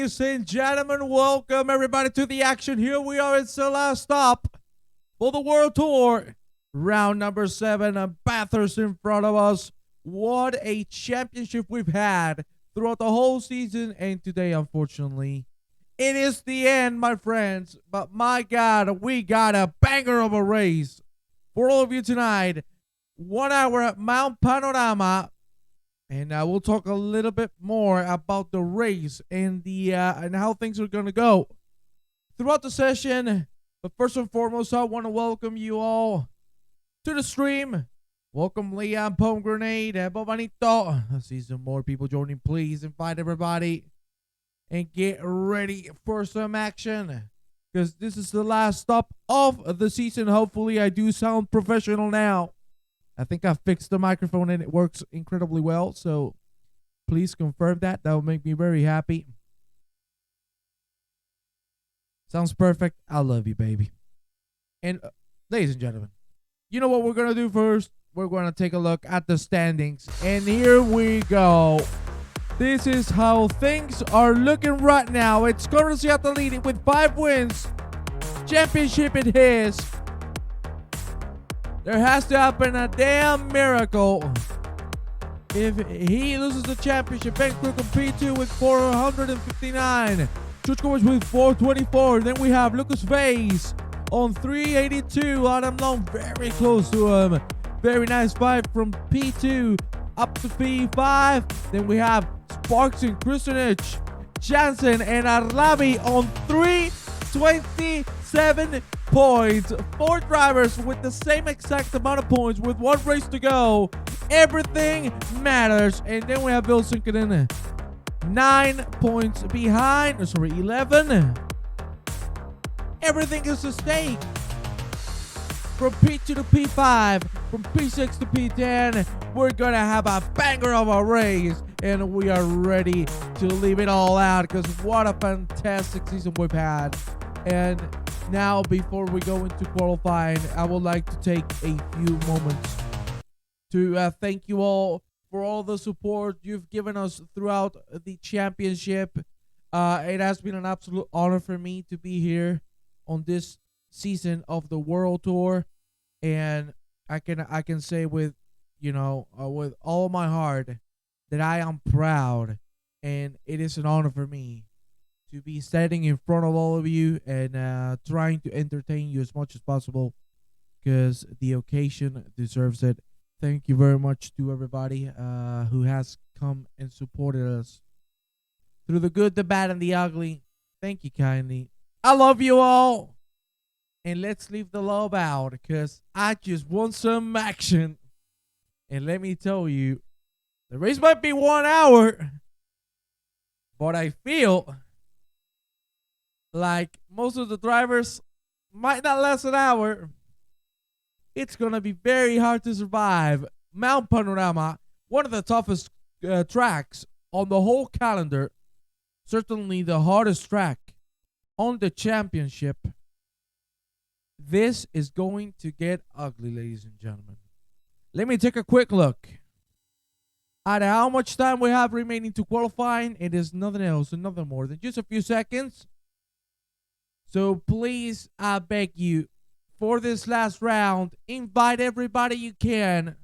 Ladies and gentlemen, welcome everybody to the action. Here we are. It's the last stop for the World Tour. Round number 7, Bathurst in front of us. What a championship we've had throughout the whole season. And today, unfortunately, it is the end, my friends. But my God, we got a banger of a race for all of you tonight. 1 hour at Mount Panorama. And we'll talk a little bit more about the race and and how things are going to go throughout the session. But first and foremost, I want to welcome you all to the stream. Welcome Liam, Pomegranate, Bobanito. I see some more people joining. Please invite everybody and get ready for some action, because this is the last stop of the season. Hopefully I do sound professional now. I think I fixed the microphone and it works incredibly well. So please confirm that. That will make me very happy. Sounds perfect. I love you, baby. And ladies and gentlemen, you know what we're going to do first? We're going to take a look at the standings. And here we go. This is how things are looking right now. It's currently at the leading with 5 wins. Championship in his. There has to happen a damn miracle if he loses the championship. Ben Crook on P2 with 459. George Covers with 424. Then we have Lucas Vase on 382. Adam Long very close to him. Very nice fight from P2 up to P5. Then we have Sparks and Kristanich, Jansen and Arlabi on 327 points. 4 drivers with the same exact amount of points with 1 race to go. Everything matters. And then we have Bill Sinkinen 9 points behind. Sorry, 11. Everything is at stake. From P2 to P5, from P6 to P10, we're gonna have a banger of a race, and we are ready to leave it all out, because what a fantastic season we've had. And now, before we go into qualifying, I would like to take a few moments to thank you all for all the support you've given us throughout the championship. It has been an absolute honor for me to be here on this season of the World Tour, and I can say with with all my heart that I am proud, and it is an honor for me to be standing in front of all of you and trying to entertain you as much as possible, because the occasion deserves it. Thank you very much to everybody who has come and supported us through the good, the bad, and the ugly. Thank you kindly. I love you all. And let's leave the love out, because I just want some action. And let me tell you, the race might be 1 hour, but I feel like most of the drivers might not last an hour. It's going to be very hard to survive. Mount Panorama, one of the toughest tracks on the whole calendar. Certainly the hardest track on the championship. This is going to get ugly, ladies and gentlemen. Let me take a quick look at how much time we have remaining to qualifying. It is nothing else and nothing more than just a few seconds. So please, I beg you, for this last round, invite everybody you can.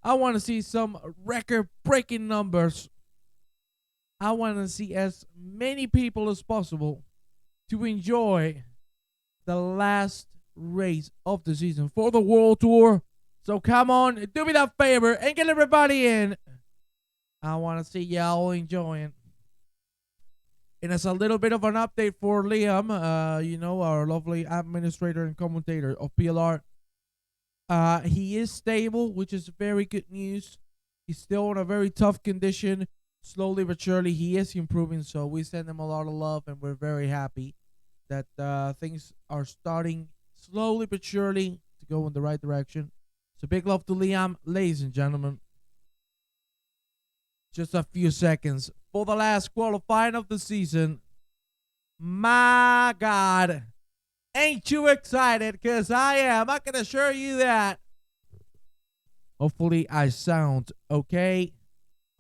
I want to see some record-breaking numbers. I want to see as many people as possible to enjoy the last race of the season for the World Tour. So come on, do me that favor and get everybody in. I want to see y'all enjoying. And as a little bit of an update for Liam, our lovely administrator and commentator of PLR, he is stable, which is very good news. He's still in a very tough condition. Slowly but surely, he is improving. So we send him a lot of love, and we're very happy that things are starting slowly but surely to go in the right direction. So big love to Liam, ladies and gentlemen. Just a few seconds for the last qualifying of the season. My God, ain't you excited? Because I am. I can assure you that. Hopefully I sound okay.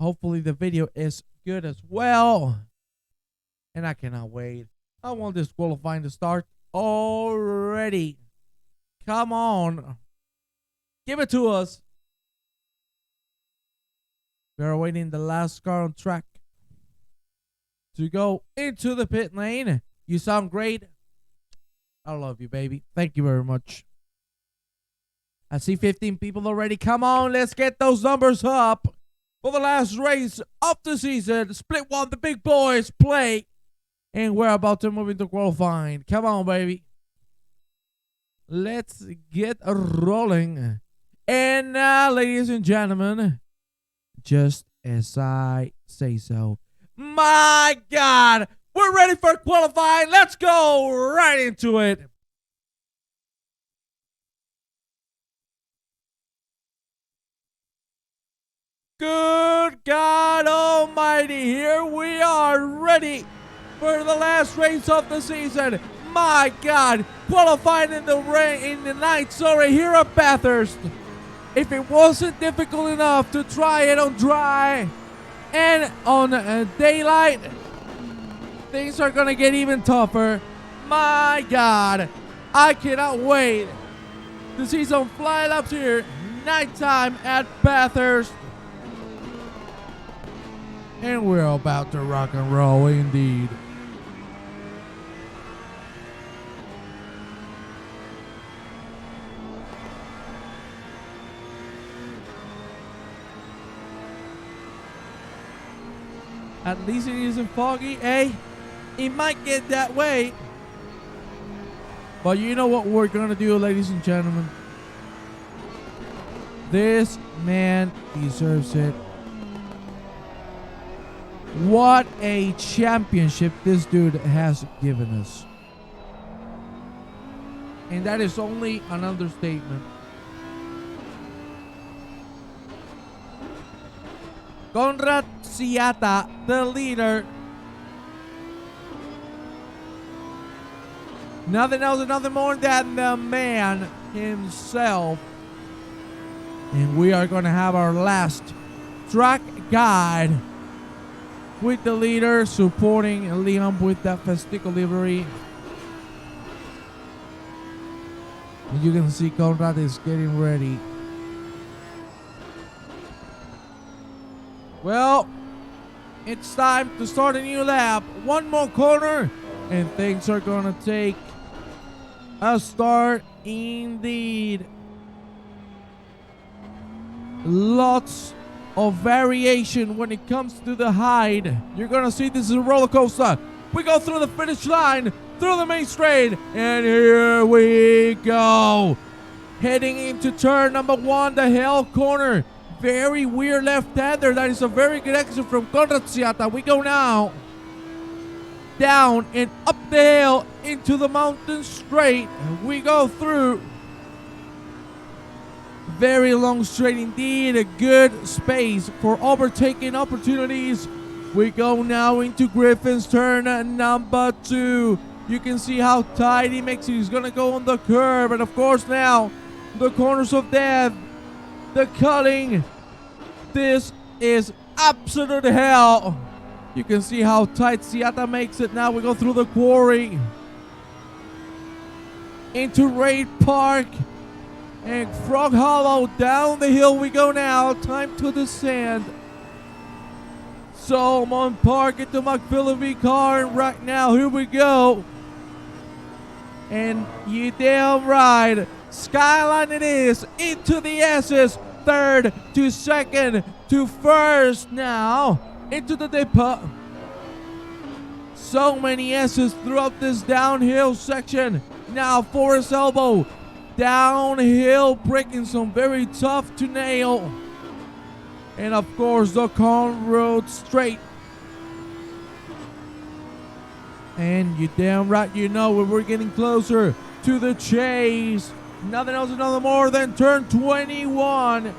Hopefully the video is good as well. And I cannot wait. I want this qualifying to start already. Come on. Give it to us. We are awaiting the last car on track to go into the pit lane. You sound great. I love you, baby. Thank you very much. I see 15 people already. Come on, let's get those numbers up for the last race of the season. Split one, the big boys play. And we're about to move into qualifying. Come on, baby. Let's get rolling. And now, ladies and gentlemen, just as I say so, my God, we're ready for qualifying. Let's go right into it. Good God Almighty, here we are ready for the last race of the season. My God, qualifying in the night, here at Bathurst. If it wasn't difficult enough to try it on dry and on daylight, things are gonna get even tougher. My God, I cannot wait to see some fly laps here, nighttime at Bathurst. And we're about to rock and roll indeed. At least it isn't foggy, eh? It might get that way. But you know what we're gonna do, ladies and gentlemen? This man deserves it. What a championship this dude has given us. And that is only an understatement. Konrad Siata, the leader. Nothing else and nothing more than the man himself. And we are going to have our last track guide with the leader supporting Liam with that Festico livery. And you can see Konrad is getting ready. Well, it's time to start a new lap. One more corner and things are gonna take a start indeed. Lots of variation when it comes to the height. You're gonna see this is a roller coaster. We go through the finish line, through the main straight, and here we go. Heading into turn number 1, the hell corner. Very weird left-hander. That is a very good exit from Konrad Siata. We go now down and up the hill into the mountain straight. We go through. Very long straight indeed. A good space for overtaking opportunities. We go now into Griffin's turn number 2. You can see how tight he makes it. He's going to go on the curve. And of course now, the corners of death. The cutting. This is absolute hell. You can see how tight Siata makes it. Now we go through the quarry. Into Raid Park. And Frog Hollow. Down the hill we go now. Time to descend. Solomon Park into McPhillips car. And right now, here we go. And you damn right. Skyline it is. Into the S's. Third to second to first now. Into the dip. So many S's throughout this downhill section. Now Forest Elbow. Downhill, breaking some very tough to nail. And of course the Con Road straight. And you damn right you know we're getting closer to the chase. Nothing else, another more than turn 21.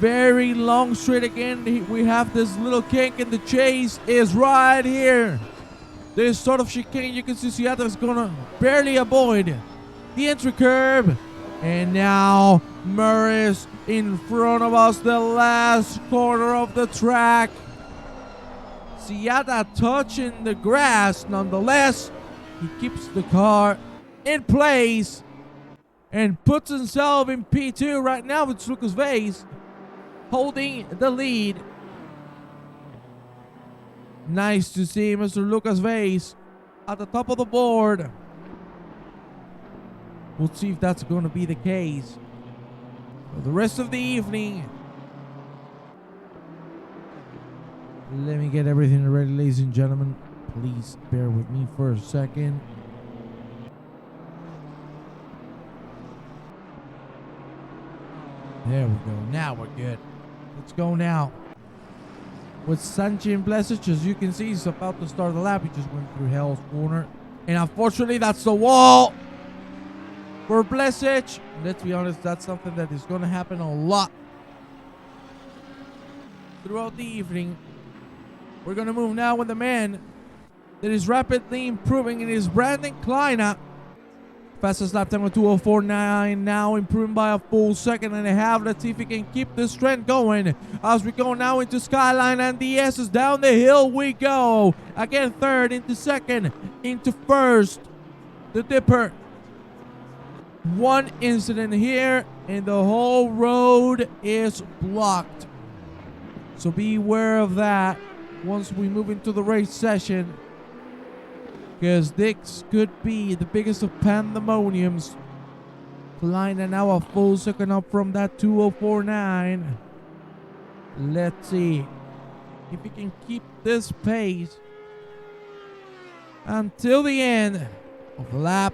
Very long straight again. We have this little kink and the chase is right here. This sort of chicane, you can see Siata is gonna barely avoid the entry curve. And now Murray's in front of us, the last corner of the track. Siata touching the grass. Nonetheless, he keeps the car in place and puts himself in P2. Right now it's Lucas Vase holding the lead. Nice to see Mr. Lucas Vase at the top of the board. We'll see if that's going to be the case for the rest of the evening. Let me get everything ready, ladies and gentlemen. Please bear with me for a second. There we go. Now we're good. Let's go now. With Sanchez and Blesic, as you can see, he's about to start the lap. He just went through Hell's Corner. And unfortunately, that's the wall for Blesic. Let's be honest, that's something that is going to happen a lot throughout the evening. We're going to move now with the man that is rapidly improving. It is Brandon Kleiner. Fastest lap time of 2:04.9, now improving by a full second and a half. Let's see if he can keep this trend going as we go now into Skyline and the S's. Down the hill we go. Again, third into second, into first. The Dipper. One incident here, and the whole road is blocked. So be aware of that once we move into the race session, because this could be the biggest of pandemoniums. Kleiner now a full second up from that 2:04.9. Let's see if he can keep this pace until the end of the lap.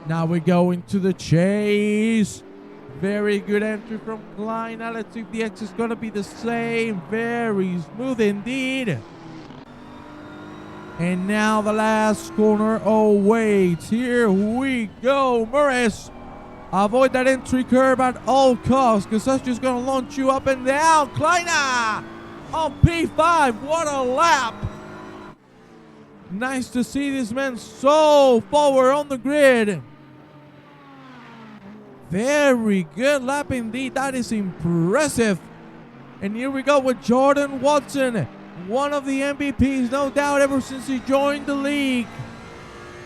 Now we go into the chase. Very good entry from Kleiner. Let's see if the X is going to be the same. Very smooth indeed. And now the last corner awaits. Here we go. Morris, avoid that entry curve at all costs, because that's just going to launch you up and down. Kleiner on P5. What a lap. Nice to see this man so forward on the grid. Very good lap indeed. That is impressive. And here we go with Jordan Watson, one of the MVPs, no doubt, ever since he joined the league.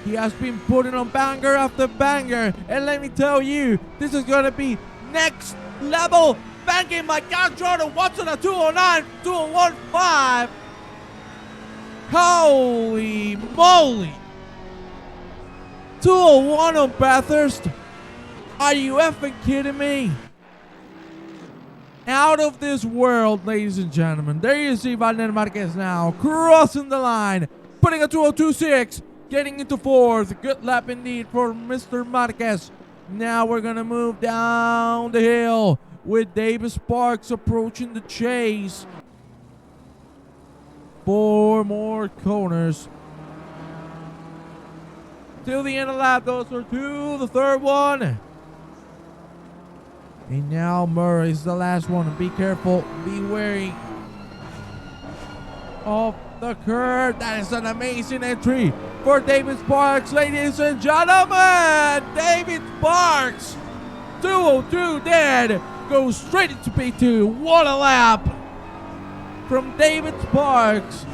He has been putting on banger after banger. And let me tell you, this is going to be next level banking. My God, Jordan Watson at 209, 215. Holy moly. 201 on Bathurst. Are you effing kidding me? Out of this world, ladies and gentlemen. There you see Valdez Marquez now crossing the line, putting a 2:02.6, getting into fourth. Good lap indeed for Mr. Marquez. Now we're going to move down the hill with Davis Parks approaching the chase. 4 more corners till the end of the lap. Those are 2, the third one. And now Murray's the last one. Be careful. Be wary of the curve. That is an amazing entry for David Sparks, ladies and gentlemen. David Sparks, 2:02 dead. Goes straight into P2. What a lap from David Sparks.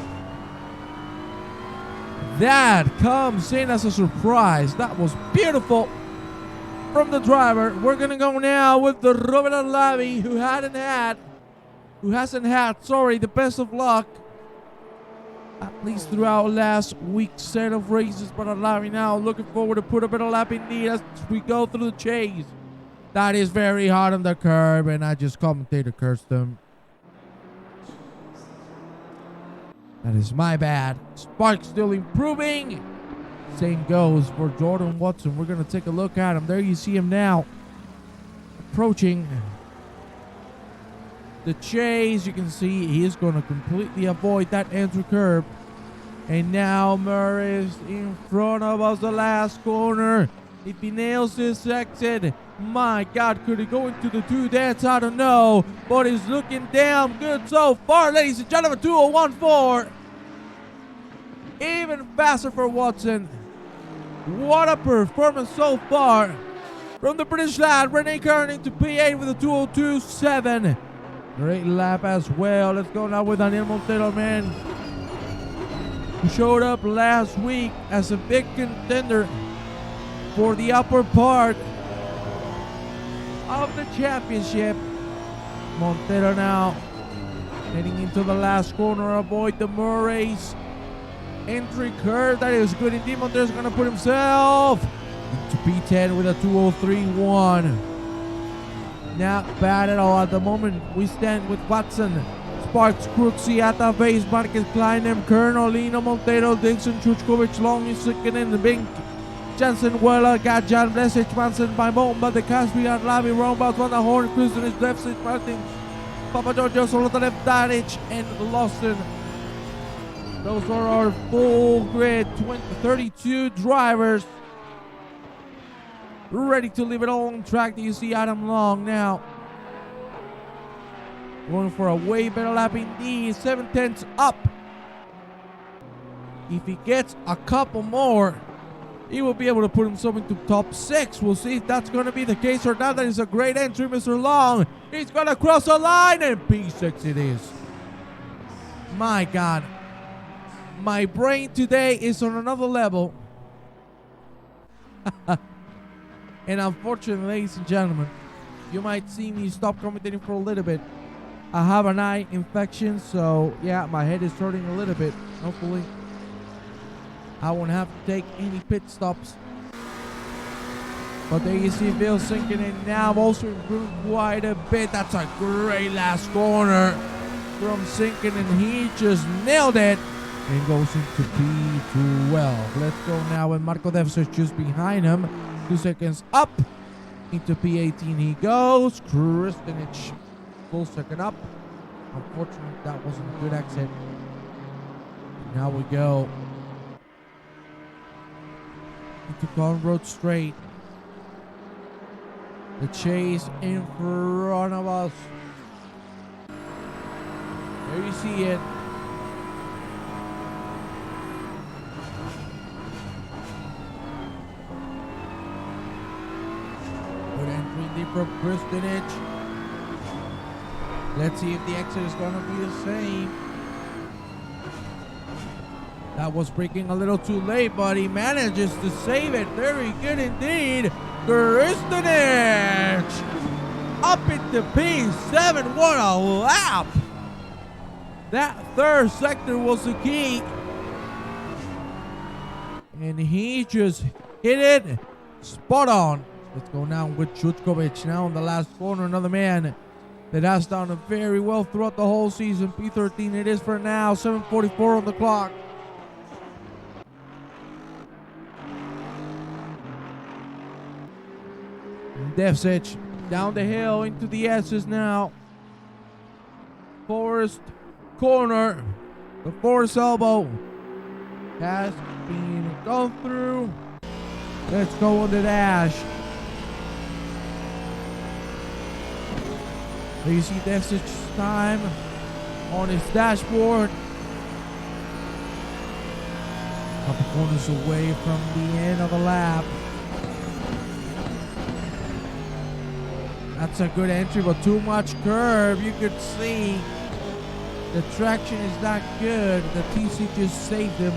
That comes in as a surprise. That was beautiful from the driver. We're gonna go now with the Robert Alavi, who hasn't had the best of luck, at least throughout last week's set of races. But Alavi now looking forward to put a better lap indeed as we go through the chase. That is very hard on the curb, and I just commentator cursed them. That is my bad. Sparks still improving. Same goes for Jordan Watson. We're going to take a look at him. There you see him now approaching the chase. You can see he is going to completely avoid that entry curve. And now Murray is in front of us, the last corner. If he nails this exit, my God, could he go into the 2 deaths? I don't know. But he's looking damn good so far, ladies and gentlemen. 2:01.4. Even faster for Watson. What a performance so far from the British lad. Renee Kern into P8 with a 2:02.7. Great lap as well. Let's go now with Daniel Montero, man, who showed up last week as a big contender for the upper part of the championship. Montero now heading into the last corner. Avoid the Murray's entry curve. That is good indeed. Montero's going to put himself into P10 with a 2:03.1. Not bad at all. At the moment, we stand with Watson, Sparks, Crooksy, Atta, Vase, Marquez, Kleinem, Colonel, Lino, Montero, Dixon, Chuchkovic, Long, Sikinen, Bink, Jansen, Weller, Gajan, Blesic, Manson, by Bomba, the Caspian, Lavi, Rombouts, Van der Horn, Cruisen, is left side, Martin, Papa Giorgio, Solotalev, Danic, and Lawson. Those are our full grid 32 drivers ready to leave it all on track. You see Adam Long now going for a way better lap indeed. 7/10 up. If he gets a couple more, he will be able to put himself into top 6. We'll see if that's going to be the case or not. That is a great entry, Mr. Long. He's going to cross the line, and P6 it is. My God. My brain today is on another level. And unfortunately, ladies and gentlemen, you might see me stop commentating for a little bit. I have an eye infection, so yeah, my head is hurting a little bit. Hopefully, I won't have to take any pit stops. But there you see Bill sinking in now. Also improved quite a bit. That's a great last corner from sinking, and he just nailed it. And goes into P12. Let's go now with Marco Devser just behind him. 2 seconds up. Into P18 he goes. Kristinich full second up. Unfortunately, that wasn't a good exit. Now we go into Collin Road straight. The chase in front of us. There you see it. Good entry deep from Kristinich. Let's see if the exit is going to be the same. That was breaking a little too late, but he manages to save it. Very good indeed. Kristinich up into P7. What a lap! That third sector was the key. And he just hit it spot on. Let's go now with Chuchkovic now in the last corner. Another man that has done very well throughout the whole season. P13 it is for now. 7:44 on the clock. Devsic down the hill into the S's now. Forest corner. The force elbow has been gone through. Let's go on the dash. There you see Devsic's time on his dashboard. Couple corners away from the end of the lap. That's a good entry, but too much curve. You could see the traction is not good. The TC just saved him.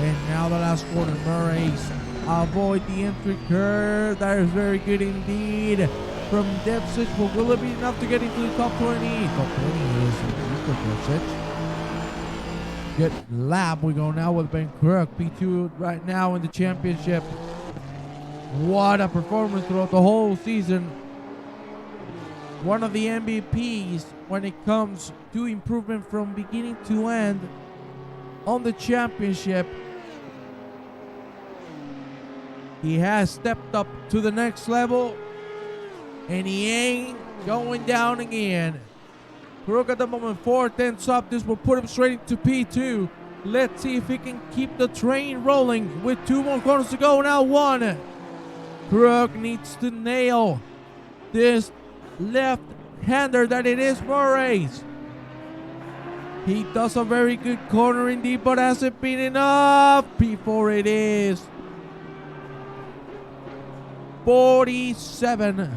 And now the last corner, Murray's avoid the entry curve. That is very good indeed from Devsic. But will it be enough to get into the top 20? Top 20 is Devsic. Good lap. We go now with Ben Crook. P2 right now in the championship. What a performance throughout the whole season. One of the MVPs when it comes to improvement from beginning to end on the championship. He has stepped up to the next level, and he ain't going down again. Crook at the moment 4/10 up. This will put him straight into P2. Let's see if he can keep the train rolling with 2 more corners to go. Now 1. Crook needs to nail this left-hander that it is Murray's. He does a very good corner indeed, but hasn't been enough. P4 it is. 47.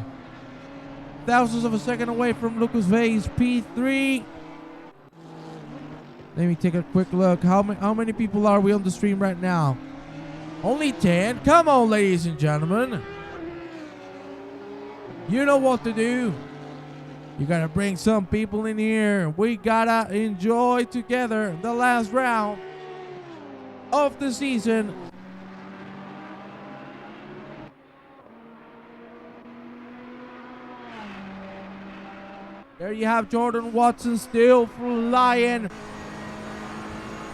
thousandths of a second away from Lucas Vase, P3. Let me take a quick look. How many people are we on the stream right now? Only 10. Come on, ladies and gentlemen. You know what to do. You gotta bring some people in here. We gotta enjoy together the last round of the season. There you have Jordan Watson still flying.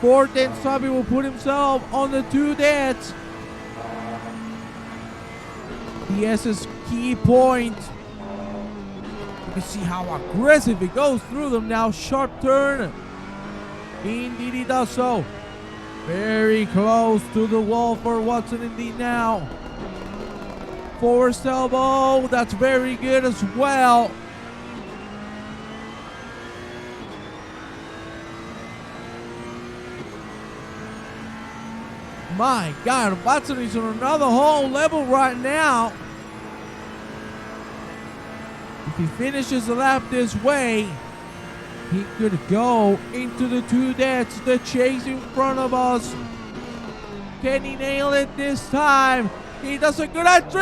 Fourth, and Sabi will put himself on the 2 deads. DS's key point. You can see how aggressive he goes through them now. Sharp turn. Indeed he does so. Very close to the wall for Watson indeed now. Forced elbow. That's very good as well. My God, Watson is on another whole level right now. If he finishes the lap this way, he could go into the 2 deads, the chase in front of us. Can he nail it this time? He does a good entry!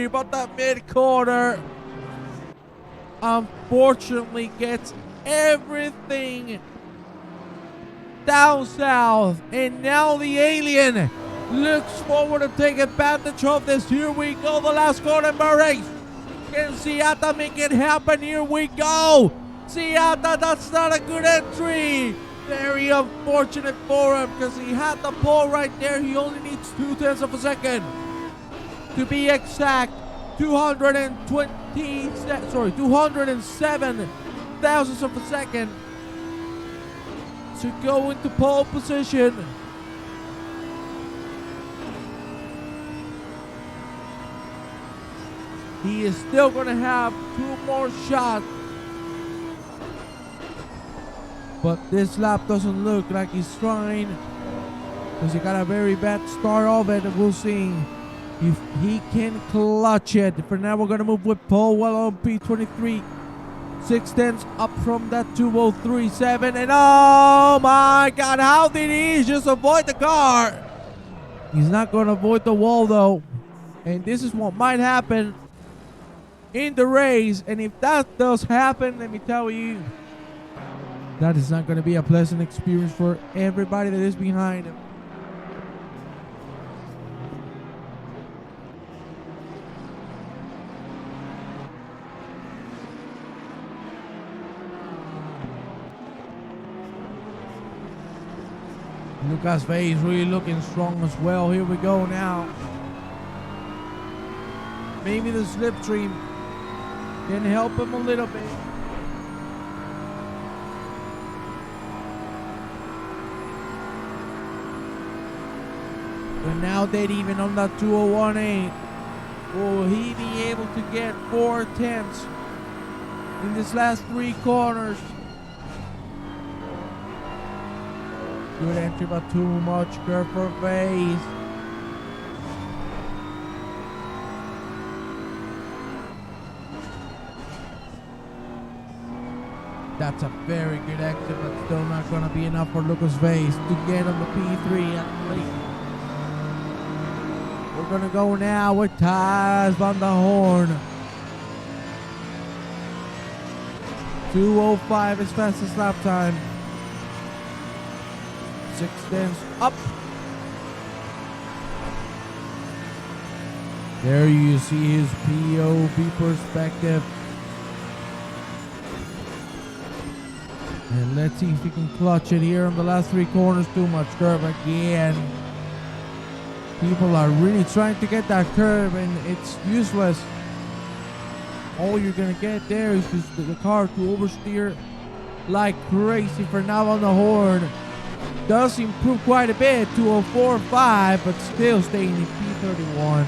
But that mid-corner, unfortunately, gets everything down south, and now the alien looks forward to take advantage of this. Here we go, the last corner race. Can Seata make it happen? Here we go. Seata, that's not a good entry. Very unfortunate for him because he had the pole right there. He only needs 0.2 of a second. To be exact, 207 thousandths of a second to go into pole position. He is still going to have 2 more shots. But this lap doesn't look like he's trying, because he got a very bad start of it. We'll see if he can clutch it. For now, we're going to move with pole well on P23. 6/10 up from that 2:03.7, and oh my God, how did he just avoid the car? He's not going to avoid the wall though, and this is what might happen in the race. And if that does happen, let me tell you, that is not going to be a pleasant experience for everybody that is behind him. Lucas Vase really looking strong as well. Here we go now. Maybe the slipstream can help him a little bit. But now dead even on that 2:01.8. Will he be able to get 4/10 in this last 3 corners? Good entry, but too much curve for Vase. That's a very good exit, but still not going to be enough for Lucas Vase to get on the P3 at least. We're going to go now with Taz van der Horn. 2:05 is fastest lap time. 6/10 up. There you see his POV perspective. And let's see if he can clutch it here on the last 3 corners. Too much curve again. People are really trying to get that curve, and it's useless. All you're going to get there is just the car to oversteer like crazy. For now on the horn, does improve quite a bit to a 4.5, but still staying in P31.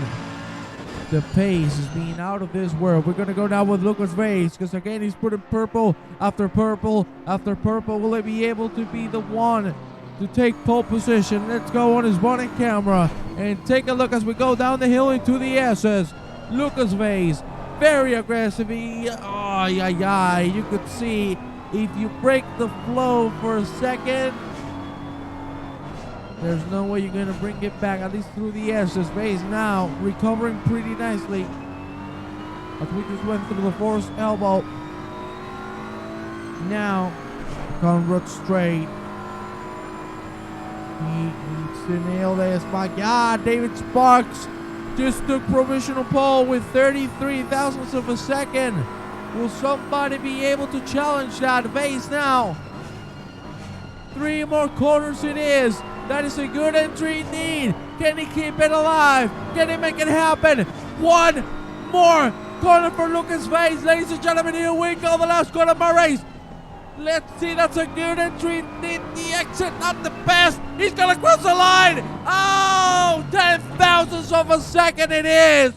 The pace is being out of this world. We're going to go now with Lucas Vase, because again he's putting purple after purple after purple. Will he be able to be the one to take pole position? Let's go on his bonnet camera and take a look as we go down the hill into the S's. Lucas Vase, very aggressive. You could see if you break the flow for a second, there's no way you're gonna bring it back, at least through the edge. This Vase now recovering pretty nicely. As we just went through the forced elbow. Now, Conrad straight. He needs to nail this. My God, David Sparks just took provisional pole with 33 thousandths of a second. Will somebody be able to challenge that? Vase now. 3 more corners it is. That is a good entry indeed. Can he keep it alive? Can he make it happen? 1 more corner for Lucas Vase. Ladies and gentlemen, here we go. The last corner of my race. Let's see, that's a good entry indeed. The exit, not the best. He's gonna cross the line. Oh, 10 thousandths of a second it is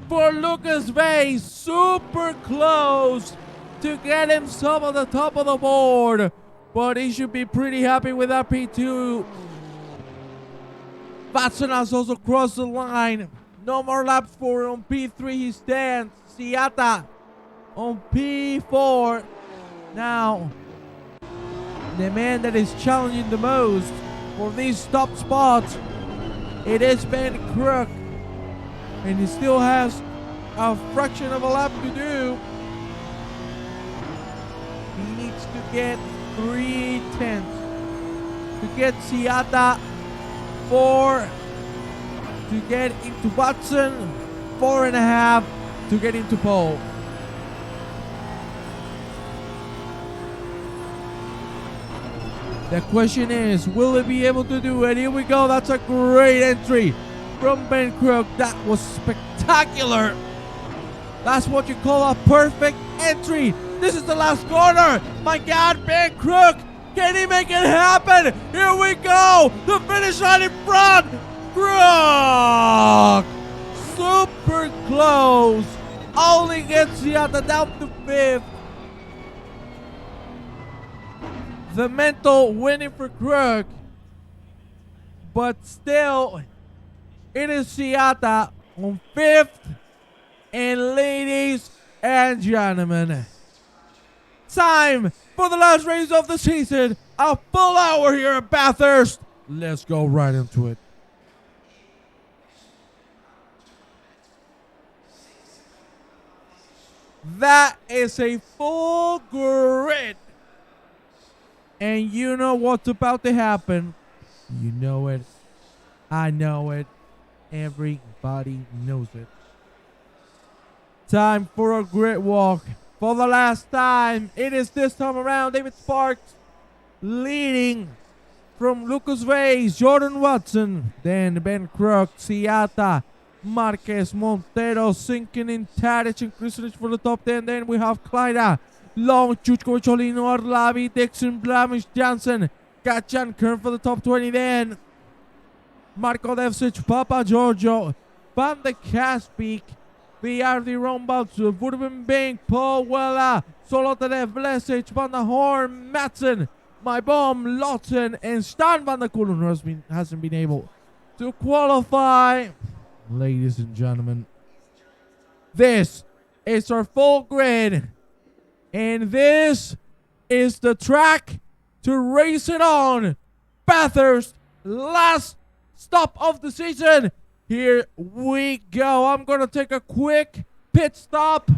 for Lucas Vase. Super close to get himself on the top of the board, but he should be pretty happy with that P2. Watson has also crossed the line. No more laps for him. On P3 he stands. Siata on P4. Now, the man that is challenging the most for these top spots, it is Ben Crook. And he still has a fraction of a lap to do. He needs to get 3/10 to get Siata, 4 to get into Watson, 4.5 to get into pole. The question is, will he be able to do it? Here we go. That's a great entry from Ben Crook. That was spectacular. That's what you call a perfect entry. This is the last corner. My God, Ben Crook. Can he make it happen? Here we go. The finish line in front. Crook. Super close. Only gets Siata down to 5th. The mental winning for Crook, but still, it is Siata on 5th. And ladies and gentlemen, time for the last race of the season. A full hour here at Bathurst. Let's go right into it. That is a full grid. And you know what's about to happen. You know it. I know it. Everybody knows it. Time for a grid walk. For the last time, it is this time around David Sparks leading from Lucas Vase, Jordan Watson, then Ben Crook, Siata, Marquez, Montero, sinking in Tadic and Kristanich for the top 10. Then we have Kleida, Long, Chuchko, Cholino, Arlavi, Dixon, Blamish, Johnson, Kachan, Kern for the top 20. Then Marko Devsic, Papa Giorgio, Van de Kaspik, Viardi, Rombouts, Vurban Bing, Paul Wella, Solotarev, Vlasic, Van der Horn, Madsen, My Bomb, Lawson, and Stan van der Kulen hasn't been able to qualify. Ladies and gentlemen, this is our full grid. And this is the track to race it on. Bathurst, last stop of the season. Here we go. I'm going to take a quick pit stop.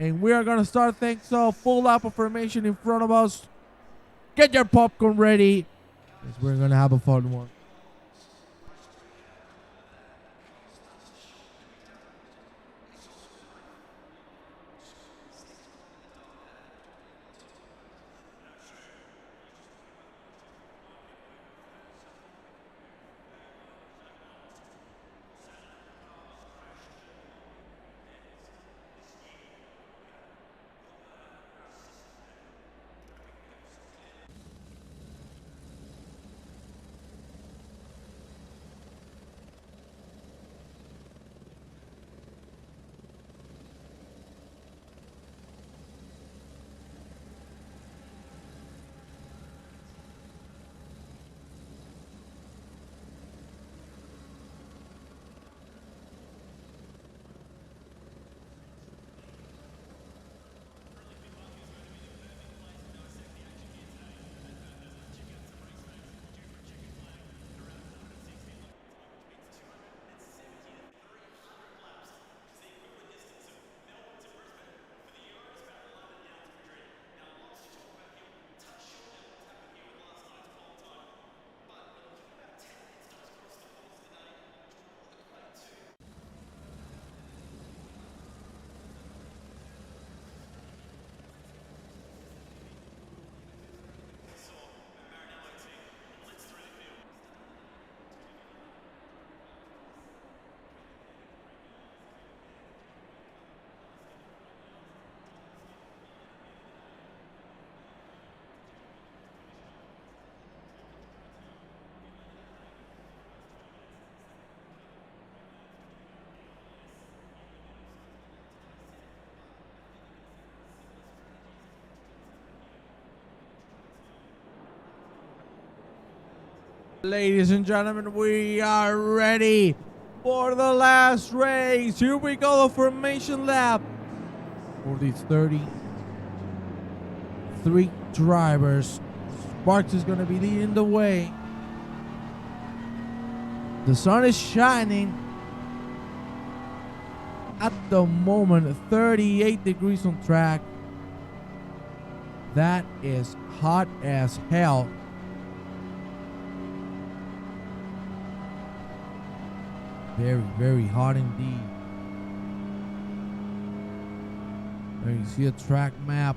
And we are going to start things off. Full lap of formation in front of us. Get your popcorn ready, because we're going to have a fun one. Ladies and gentlemen, we are ready for the last race. Here we go, the formation lap for these 33 drivers. Sparks is going to be leading the way. The sun is shining. At the moment, 38 degrees on track. That is hot as hell. Very, very hot indeed. There you see a track map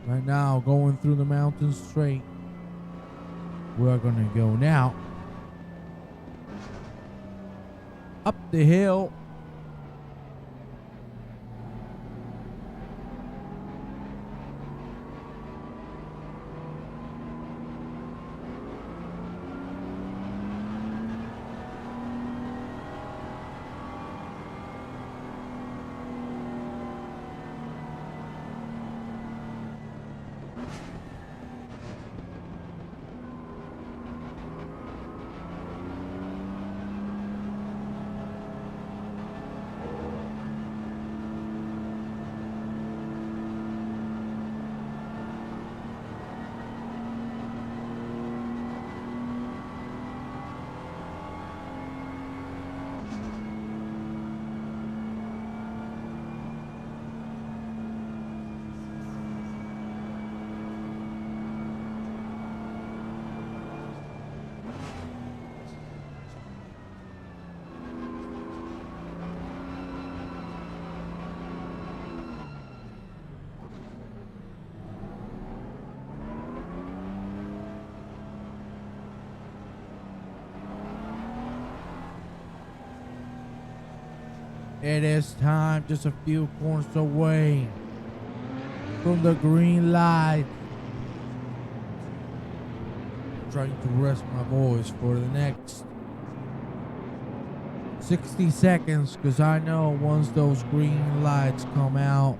right now going through the mountain straight. We're gonna go now up the hill. It is time, just a few corners away from the green light. I'm trying to rest my voice for the next 60 seconds because I know once those green lights come out,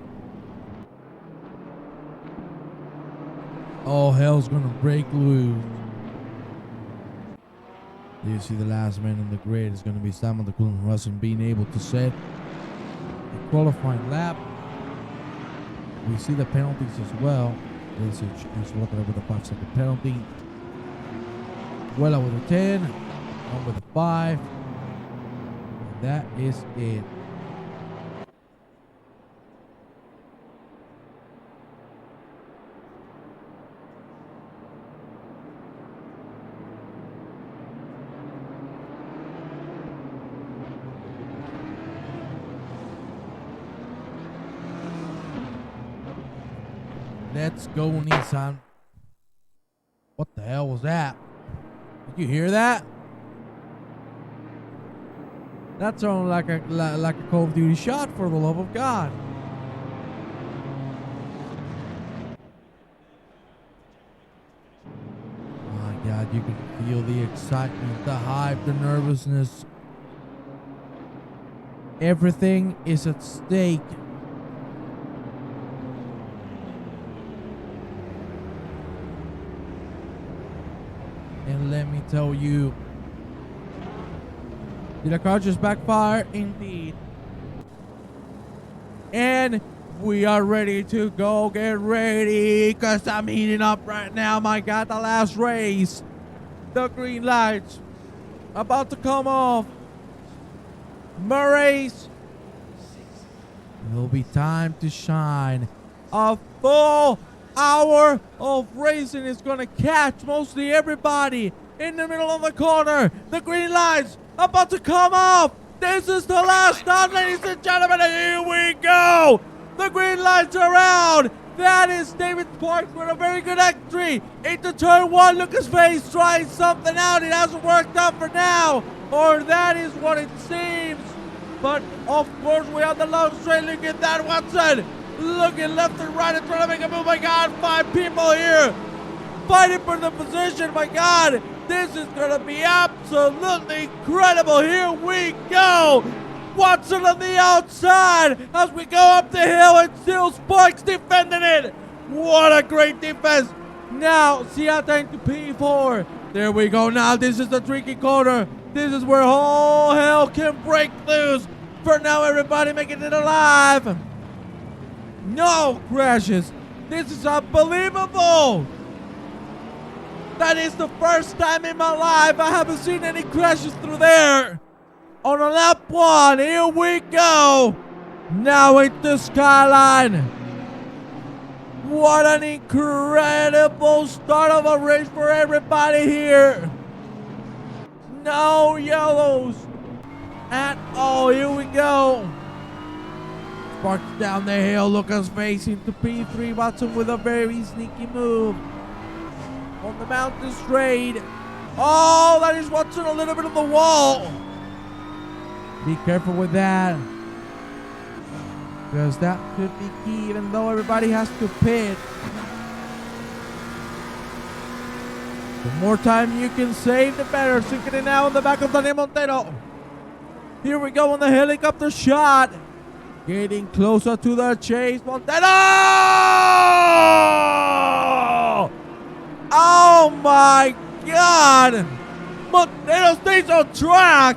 all hell's gonna break loose. You see the last man in the grid is going to be Simon the Cool Russell being able to set a qualifying lap. We see the penalties as well. This is looking over the 5-second penalty. Well with a 10, one with a 5. And that is it. Let's go, Nissan. What the hell was that? Did you hear that? That sounded like a Call of Duty shot, for the love of God. My God, you can feel the excitement, the hype, the nervousness. Everything is at stake. And let me tell you, did the car just backfire? Indeed. And we are ready to go. Get ready, because I'm heating up right now. My God, the last race. The green lights about to come off. Murray's. It'll be time to shine. A full hour of racing is going to catch mostly everybody in the middle of the corner. The green lights about to come off. This is the last time, ladies and gentlemen, and here we go. The green lights are out. That is David Sparks with a very good entry into turn 1. Look at his face, trying something out. It hasn't worked out for now, or that is what it seems. But of course we have the long straight. Look at that, Watson. Looking left and right and trying to make a move. My God, 5 people here fighting for the position. My God, this is going to be absolutely incredible. Here we go. Watson on the outside as we go up the hill, and still Sparks defending it. What a great defense Now, Seattle into P4. There we go. Now, this is the tricky corner. This is where all hell can break loose. For now, everybody making it alive. No crashes. This is unbelievable. That is the first time in my life I haven't seen any crashes through there. On a lap 1, here we go. Now into Skyline. What an incredible start of a race for everybody here. No yellows at all. Here we go. Sparks down the hill. Lucas facing to P3. Watson with a very sneaky move. On the mountain straight. Oh, that is Watson a little bit of the wall. Be careful with that. Because that could be key, even though everybody has to pit. The more time you can save, the better. Sinking it now in the back of Daniel Montero. Here we go on the helicopter shot. Getting closer to the chase. Montero! Oh my God! Montero stays on track!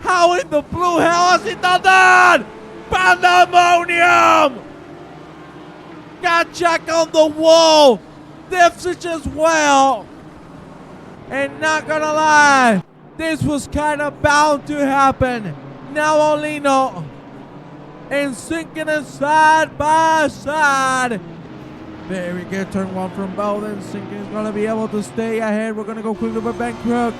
How in the blue hell has he done that? Pandemonium! Got Jack on the wall! Dipsich as well! And not gonna lie, this was kind of bound to happen. Now Olino and sinking it side by side. Very good turn 1 from Bowden. Sinking is gonna be able to stay ahead. We're gonna go quickly with Ben Crook.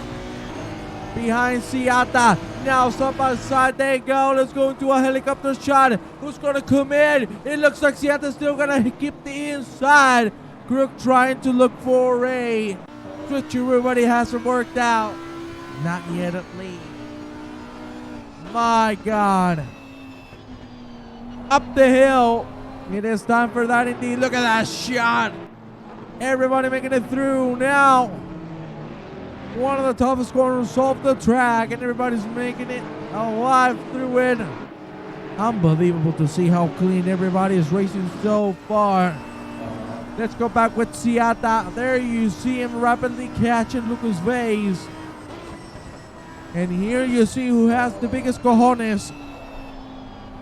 Behind Seata. Now side by side they go. Let's go into a helicopter shot. Who's gonna come in? It looks like Seata's still gonna keep the inside. Crook trying to look for a switcheroo, but it hasn't worked out. Not yet at least. My God. Up the hill. It is time for that indeed. Look at that shot. Everybody making it through now. One of the toughest corners off the track, and everybody's making it alive through it. Unbelievable to see how clean everybody is racing so far. Let's go back with Seata. There you see him rapidly catching Lucas Vase. And here you see who has the biggest cojones.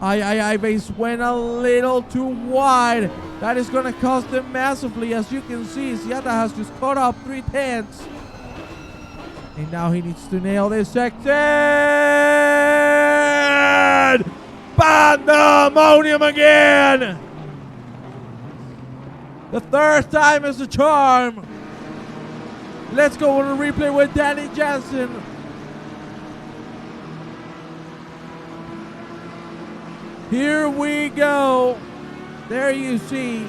Vase went a little too wide. That is going to cost him massively. As you can see, Seata has just caught up 3/10. And now he needs to nail this section. Pandemonium again. The third time is the charm. Let's go on a replay with Danny Jansen. Here we go. There you see.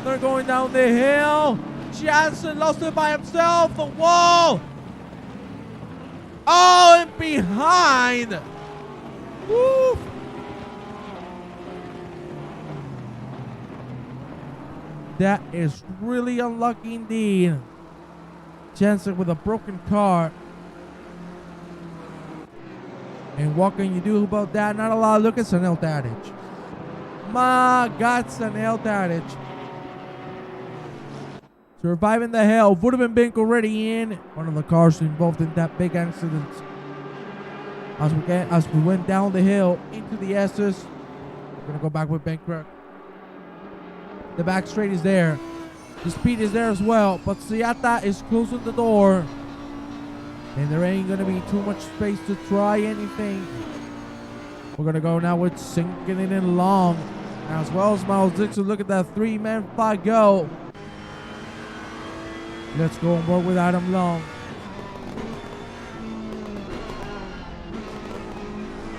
They're going down the hill. Jansen lost it by himself. The wall. Oh, and behind. Woo. That is really unlucky indeed. Jansen with a broken car. And what can you do about that? Not a lot. Look at Sanel Tadic. My God, Sanel Tadic. Surviving the hell. Would have been Bink already in. One of the cars involved in that big accident. As we went down the hill into the S's. We're going to go back with Ben Crook. The back straight is there. The speed is there as well. But Seata is closing the door. And there ain't going to be too much space to try anything. We're going to go now with sinking it in long. As well as Miles Dixon. Look at that 3-man fight go. Let's go and work with Adam Long.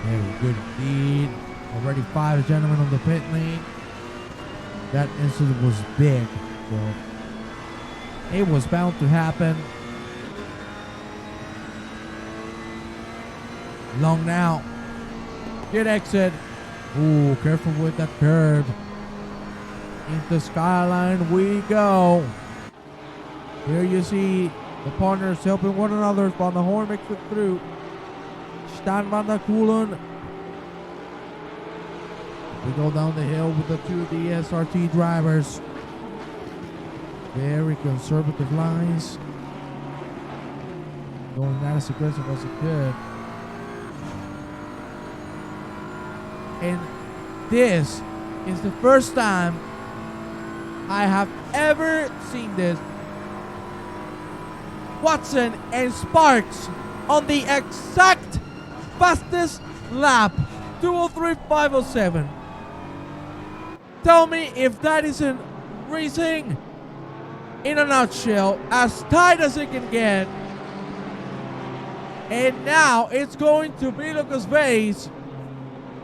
Very good indeed. Already 5 gentlemen on the pit lane. That incident was big. So it was bound to happen. Long now. Good exit. Ooh, careful with that curve. Into Skyline we go. Here you see the partners helping one another on the horn makes it through. Stan van der Kulen. We go down the hill with the 2 DSRT drivers. Very conservative lines. Going not as aggressive as it could. And this is the first time I have ever seen this. Watson and Sparks on the exact fastest lap. 2:03.507. Tell me if that isn't racing in a nutshell, as tight as it can get. And now it's going to be Lucas Vase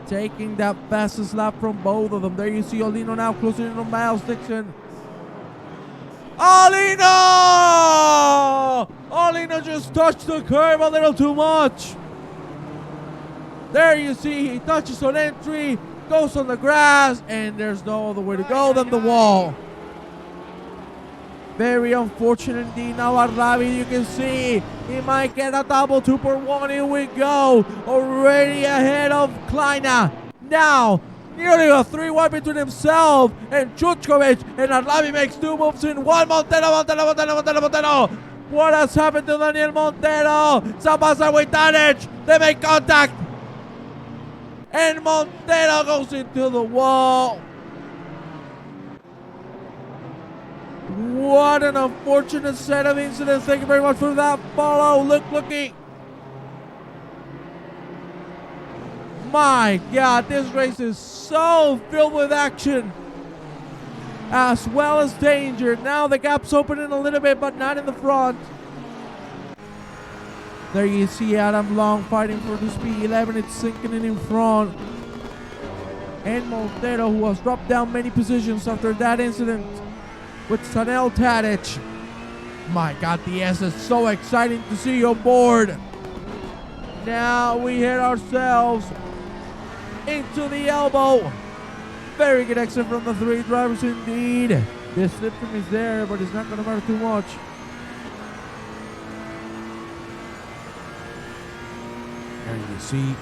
taking that fastest lap from both of them. There you see Olino now closing in on Miles Dixon. Olino! Olino just touched the curb a little too much. There you see he touches on entry, goes on the grass, and there's no other way to go than the wall. Very unfortunate indeed. Now Arlavi, you can see he might get a double 2.1. Here we go. Already ahead of Kleina. Now, nearly a 3-1 between himself and Chuchkovic. And Arlavi makes two moves in one. Montero. What has happened to Daniel Montero? Sabasa with Tadic. They make contact. And Montero goes into the wall. What an unfortunate set of incidents. Thank you very much for that follow. Looking. My God, this race is so filled with action as well as danger. Now the gap's opening a little bit, but not in the front. There you see Adam Long fighting for the speed 11. It's sinking in front. And Montero, who has dropped down many positions after that incident with Sanel Tadic. My God, the S is so exciting to see you on board. Now we hit ourselves into the elbow. Very good exit from the three drivers indeed. The slipstream is there, but it's not going to matter too much. There you see,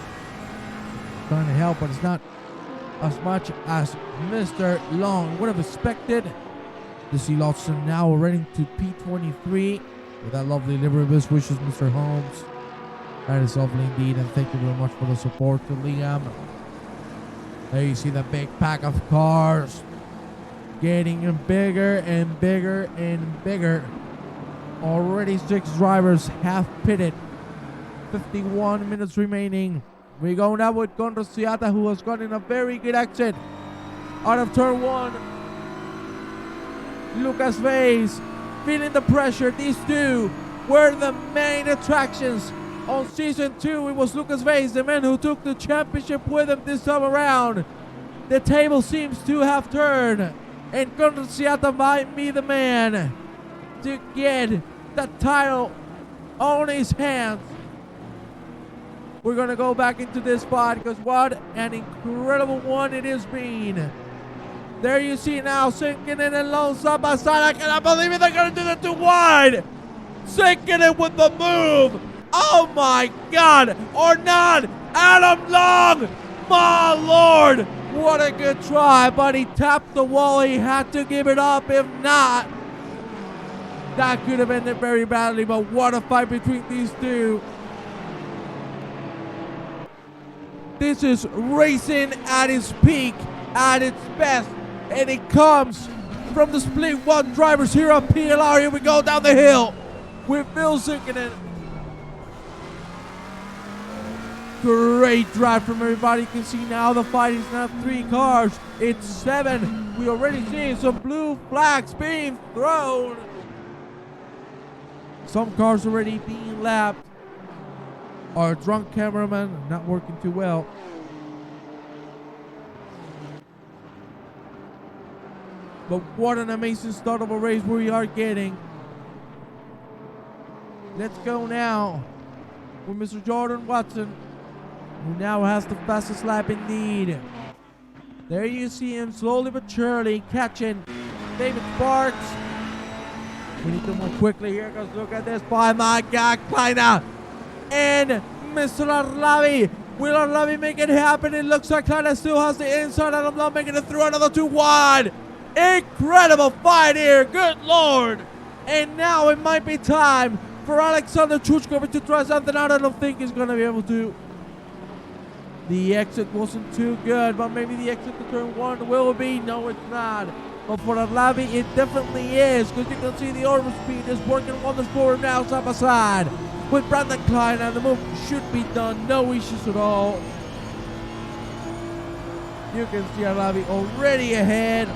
trying to help, but it's not as much as Mr. Long would have expected. To see Lawson now running to P23 with that lovely livery. Best wishes, Mr. Holmes. That is lovely indeed, and thank you very much for the support to Liam. There you see the big pack of cars getting bigger and bigger and bigger. Already 6 drivers have pitted. 51 minutes remaining. We go now with Conrad Ciata, who has gotten a very good exit out of turn 1. Lucas Vase feeling the pressure. These two were the main attractions on season 2. It was Lucas Vase, the man who took the championship with him this time around. The table seems to have turned, and Conrad Ciata might be the man to get the title on his hands. We're gonna go back into this spot because what an incredible one it has been. There you see now, sinking in and low side by side. I cannot believe it. They're going to do the 2 wide. Sinking it with the move. Oh my God. Or not. Adam Long. My Lord. What a good try. But he tapped the wall. He had to give it up. If not, that could have ended very badly. But what a fight between these two. This is racing at its peak, at its best. And it comes from the split 1 drivers here at PLR. Here we go down the hill with Bill Sinkinen. Great drive from everybody. You can see now the fight is not 3 cars, it's 7. We already see some blue flags being thrown. Some cars already being lapped. Our drunk cameraman not working too well. But what an amazing start of a race we are getting. Let's go now with Mr. Jordan Watson, who now has the fastest lap indeed. There you see him slowly but surely catching David Sparks. We need to move quickly here because look at this. By my God, Kleina and Mr. Arlavi. Will Arlavi make it happen? It looks like Kleina still has the inside. Adam Long making it through another 2 wide. Incredible fight here. Good Lord. And now it might be time for Alexander Chuchkovic to try something out. I don't think he's going to be able to. The exit wasn't too good, but maybe the exit to turn 1 will be. No, it's not. But for Arlavi, it definitely is, because you can see the order speed is working wonders for him now, side by side with Brandon Klein, and the move should be done. No issues at all. You can see Arlavi already ahead.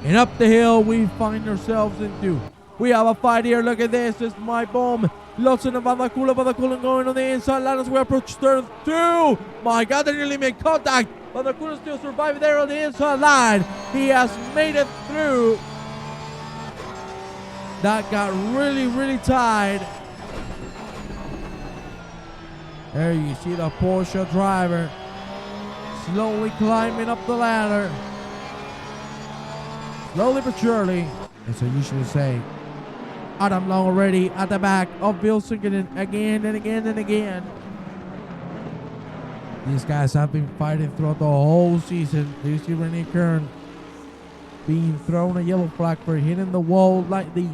And up the hill we find ourselves into. We have a fight here. Look at this. This is my bomb. Lotsen and Vanakula going on the inside line as we approach turn 2. My God, they nearly made contact. Vanakula still surviving there on the inside line. He has made it through. That got really, really tight. There you see the Porsche driver slowly climbing up the ladder. Slowly but surely, as I usually say. Adam Long already at the back of Bill Sinkinen again and again and again. These guys have been fighting throughout the whole season. You see Renee Kern being thrown a yellow flag for hitting the wall lightly.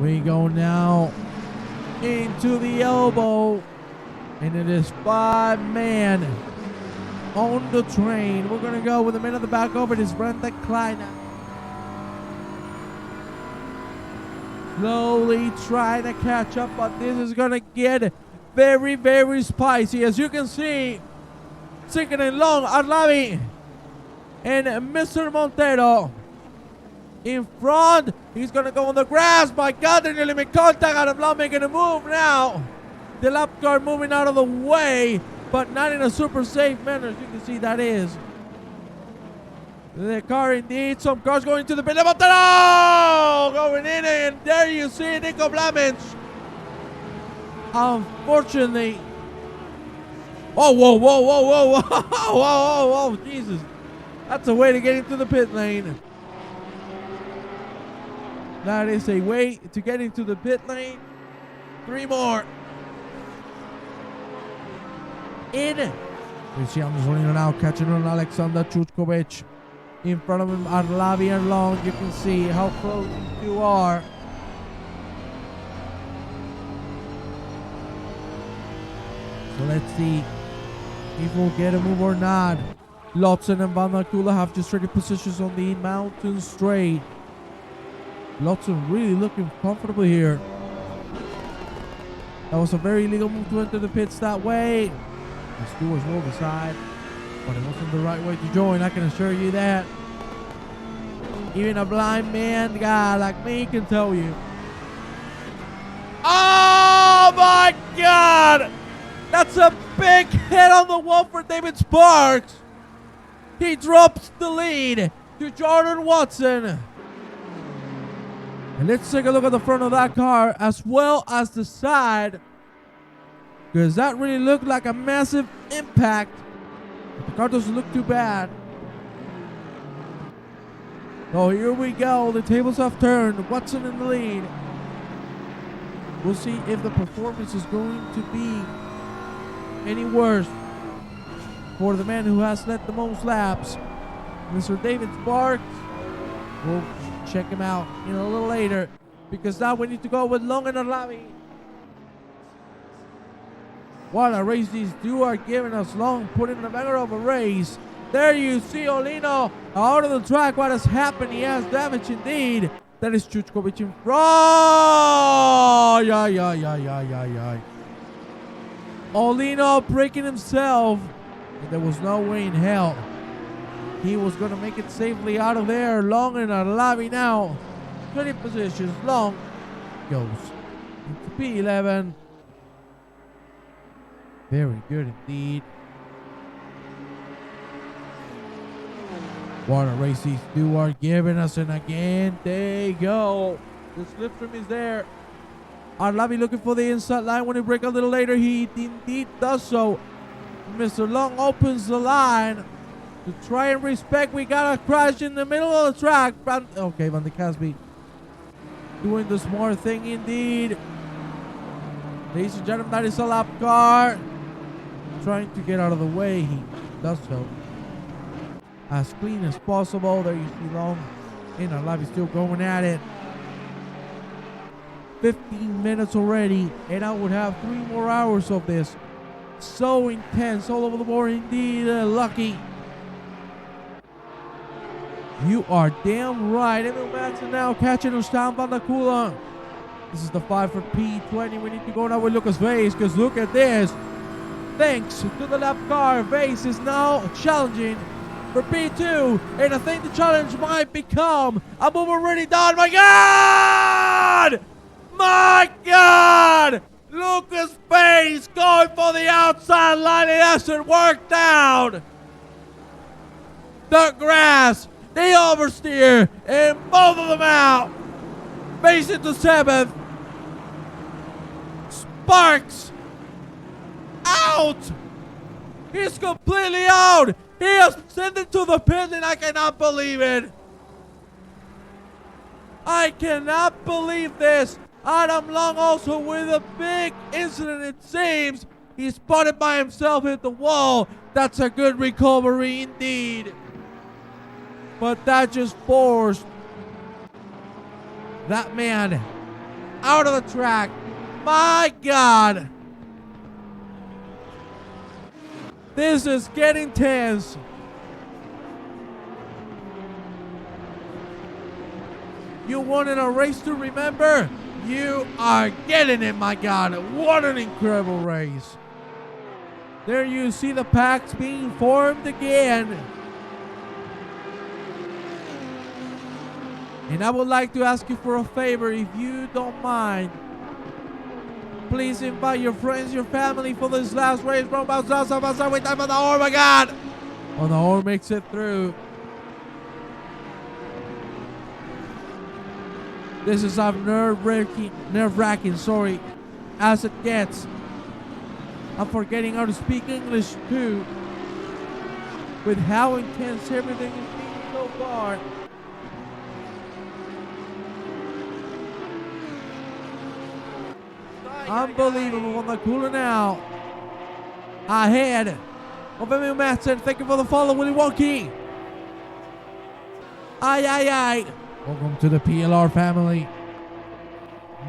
We go now into the elbow, and it is 5-man on the train. We're going to go with the man at the back over. It is Brenda Klein. Slowly trying to catch up, but this is going to get very, very spicy. As you can see, Sinkinen, Long, Arlavi, and Mr. Montero in front. He's going to go on the grass. My God, they're nearly made contact. Adam Long making a move now. The lap car moving out of the way, but not in a super safe manner. As you can see, that is. The car indeed. Some cars going to the pit. Montero going in, and there you see Nico Blamage. Unfortunately. Oh, whoa, whoa, whoa, whoa, whoa, whoa, whoa, whoa, Jesus. That's a way to get into the pit lane. That is a way to get into the pit lane. 3 more. In. You see I'm just running now, catching on Alexander Chuchkovic. In front of him, Arlavi and Long. You can see how close these two are. So let's see if we'll get a move or not. Lotsen and Van der Kula have just ready positions on the mountain straight. Lotsen really looking comfortable here. That was a very illegal move to enter the pits that way. The stewards will decide, but it wasn't the right way to join, I can assure you that. Even a blind man guy like me can tell you. Oh my God! That's a big hit on the wall for David Sparks. He drops the lead to Jordan Watson. And let's take a look at the front of that car as well as the side, because that really looked like a massive impact. The car doesn't look too bad. So here we go. The tables have turned. Watson in the lead. We'll see if the performance is going to be any worse for the man who has led the most laps, Mr. David Sparks. We'll check him out in a little later, because now we need to go with Long and Arlavi. What a race these two are giving us. Long putting the banger of a race. There you see Olino out of the track. What has happened? He has damage indeed. That is Chuchkovic in front. Olino breaking himself. And there was no way in hell he was going to make it safely out of there. Long and Arlavi now 20 positions. Long goes into P11. Very good indeed. What a race these two are giving us, and again they go. The slipstream is there. Arlavi looking for the inside line. When he break a little later, he indeed does so. Mr. Long opens the line to try and respect. We got a crash in the middle of the track. Okay, Van de Casby doing the smart thing indeed. Ladies and gentlemen, that is a lap car trying to get out of the way. He does so. As clean as possible. There you see Long in our life is still going at it. 15 minutes already, and I would have 3 more hours of this. So intense all over the board indeed. Lucky. You are damn right. Emil Madsen now catching us down by the cooler. This is the 5 for P20. We need to go now with Lucas Vase, because look at this. Thanks to the lap car, Vase is now challenging for P2, and I think the challenge might become a move already done. My God! My God! Lucas Vase going for the outside line. It hasn't worked out. The grass, the oversteer, and both of them out. Vase into 7th. Sparks out. He's completely out. He has sent it to the pit, and I cannot believe it. I cannot believe this. Adam Long also with a big incident, it seems. He spotted by himself, hit the wall. That's a good recovery indeed. But that just forced that man out of the track. My God. This is getting tense. You wanted a race to remember? You are getting it, my God. What an incredible race. There you see the packs being formed again. And I would like to ask you for a favor, if you don't mind. Please invite your friends, your family for this last race. From outside, wait time on the horn, my God. Oh, the horn makes it through. This is as nerve-wracking, sorry, as it gets. I'm forgetting how to speak English too, with how intense everything is being so far. Unbelievable on the cooler now. Ahead of Emil Madsen. Thank you for the follow, Willie Wonky. Aye. Welcome to the PLR family.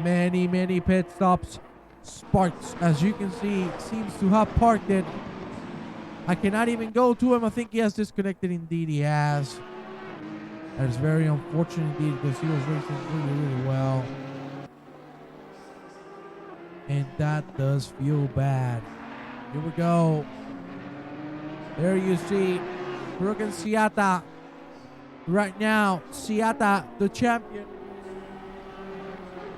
Many pit stops. Sparks, as you can see, seems to have parked it. I cannot even go to him. I think he has disconnected. Indeed, he has. That is very unfortunate indeed, because he was racing really well. And that does feel bad. Here we go. There you see Brooke and Siata. Right now, Siata, the champion.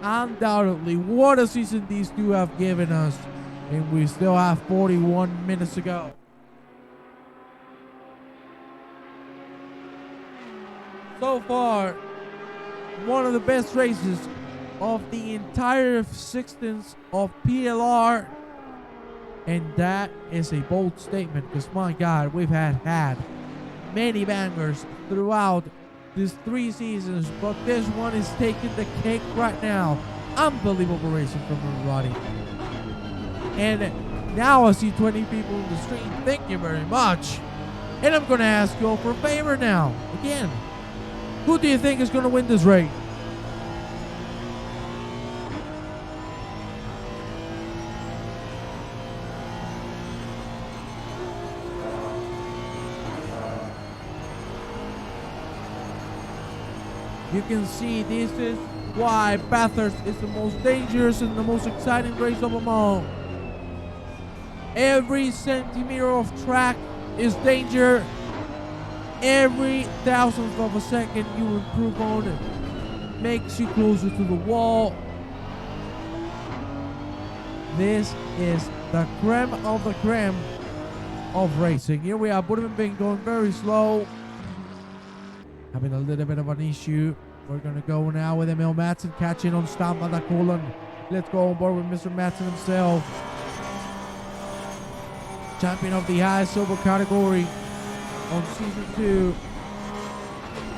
Undoubtedly, what a season these two have given us. And we still have 41 minutes to go. So far, one of the best races of the entire existence of PLR, and that is a bold statement, because my God, we've had many bangers throughout these 3 seasons, but this one is taking the cake right now. Unbelievable racing from everybody. And now I see 20 people in the stream. Thank you very much. And I'm gonna ask you all for a favor now. Again, who do you think is gonna win this race? You can see this is why Bathurst is the most dangerous and the most exciting race of them all. Every centimeter of track is danger. Every thousandth of a second you improve on it makes you closer to the wall. This is the creme of the creme of racing. Here we are, Budman being going very slow. Having a little bit of an issue. We're going to go now with Emil Madsen catching on Stan van der Kolen. Let's go on board with Mr. Madsen himself. Champion of the high silver category on season 2.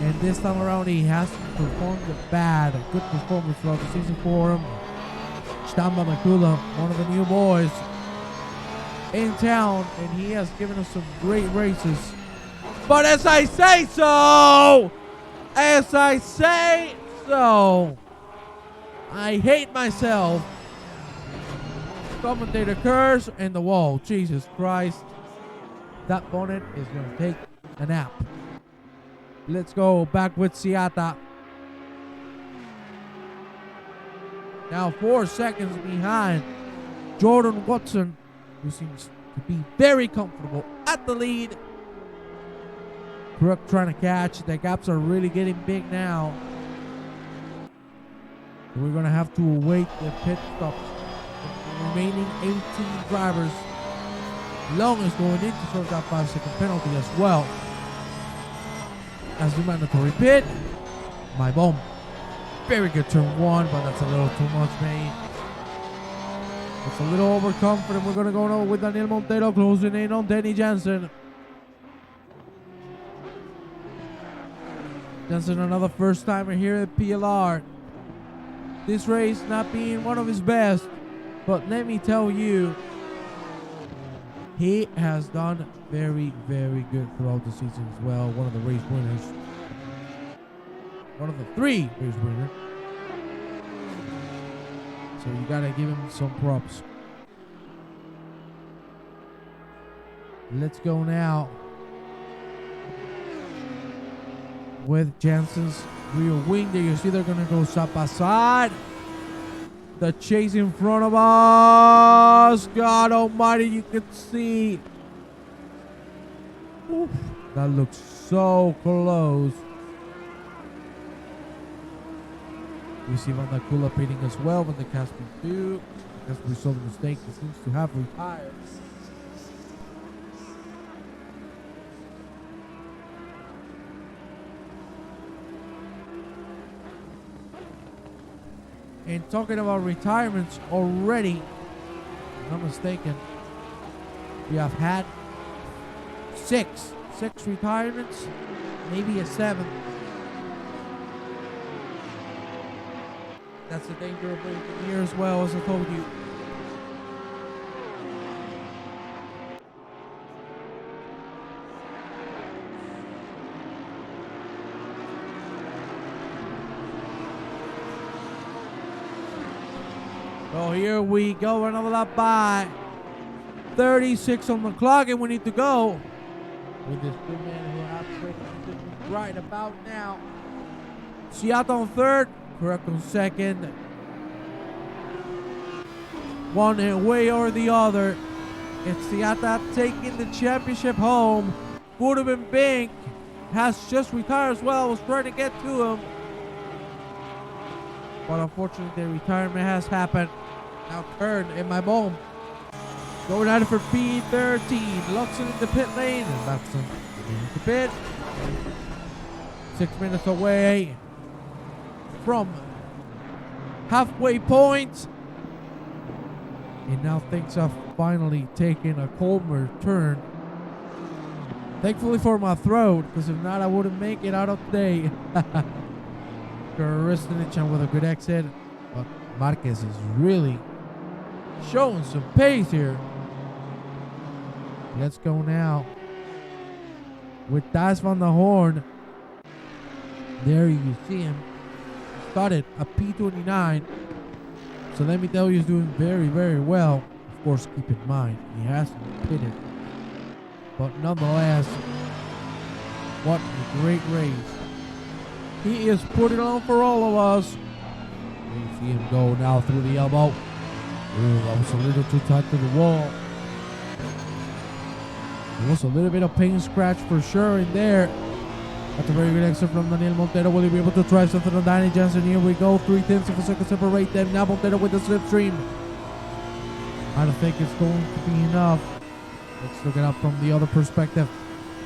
And this time around he hasn't performed bad. A good performance throughout the season for him. Stan van der Kolen, one of the new boys. in town, and he has given us some great races. But as I say so, I hate myself. Commentator curse and the wall. Jesus Christ. That bonnet is going to take a nap. Let's go back with Seata. Now 4 seconds behind Jordan Watson, who seems to be very comfortable at the lead. Crook trying to catch. The gaps are really getting big now. We're going to have to await the pit stops. The remaining 18 drivers. Long is going in to serve that 5-second penalty as well. As the mandatory pit. My bomb. Very good turn 1, but that's a little too much, mate. It's a little overconfident. We're going to go with Daniel Montero closing in on Denny Jensen. Jensen, another first timer here at PLR. This race not being one of his best, but let me tell you, he has done very, very good throughout the season as well. One of the race winners. One of the 3 race winners. So you gotta give him some props. Let's go now with Jensen's rear wing. There you see they're gonna go side by side. The chase in front of us. God almighty, you can see. Oof, that looks so close. We see Van der Kula pitting as well when the Caspi too. As we saw the mistake, he seems to have retired. And talking about retirements already, if I'm not mistaken, we have had 6 retirements, maybe a 7th. That's the danger of being here as well, as I told you. So here we go, another lap by. 36 on the clock, and we need to go with this good man who has position right about now. Seata on 3rd, correct on 2nd. One way or the other. It's Seata taking the championship home. Would have been Bink has just retired as well. Was trying to get to him, but unfortunately the retirement has happened. Now Kern in my bomb. Going at it for P13. Luxon in the pit lane. And Luxon in the pit. 6 minutes away from halfway point. And now things have finally taken a calmer turn. Thankfully for my throat, because if not I wouldn't make it out of today. Kristinic with a good exit. But Marquez is really showing some pace here. Let's go now with Das van der Horn. There you see him. Started a P29. So let me tell you, he's doing very, very well. Of course, keep in mind, he hasn't pitted. But nonetheless, what a great race. He is putting on for all of us. You see him go now through the elbow. Ooh, that was a little too tight to the wall. There was a little bit of paint scratch for sure in there. That's a very good exit from Daniel Montero. Will he be able to drive something on Danny Jensen? Here we go. 3/10 of a second separate them. Now Montero with the slipstream. I don't think it's going to be enough. Let's look it up from the other perspective.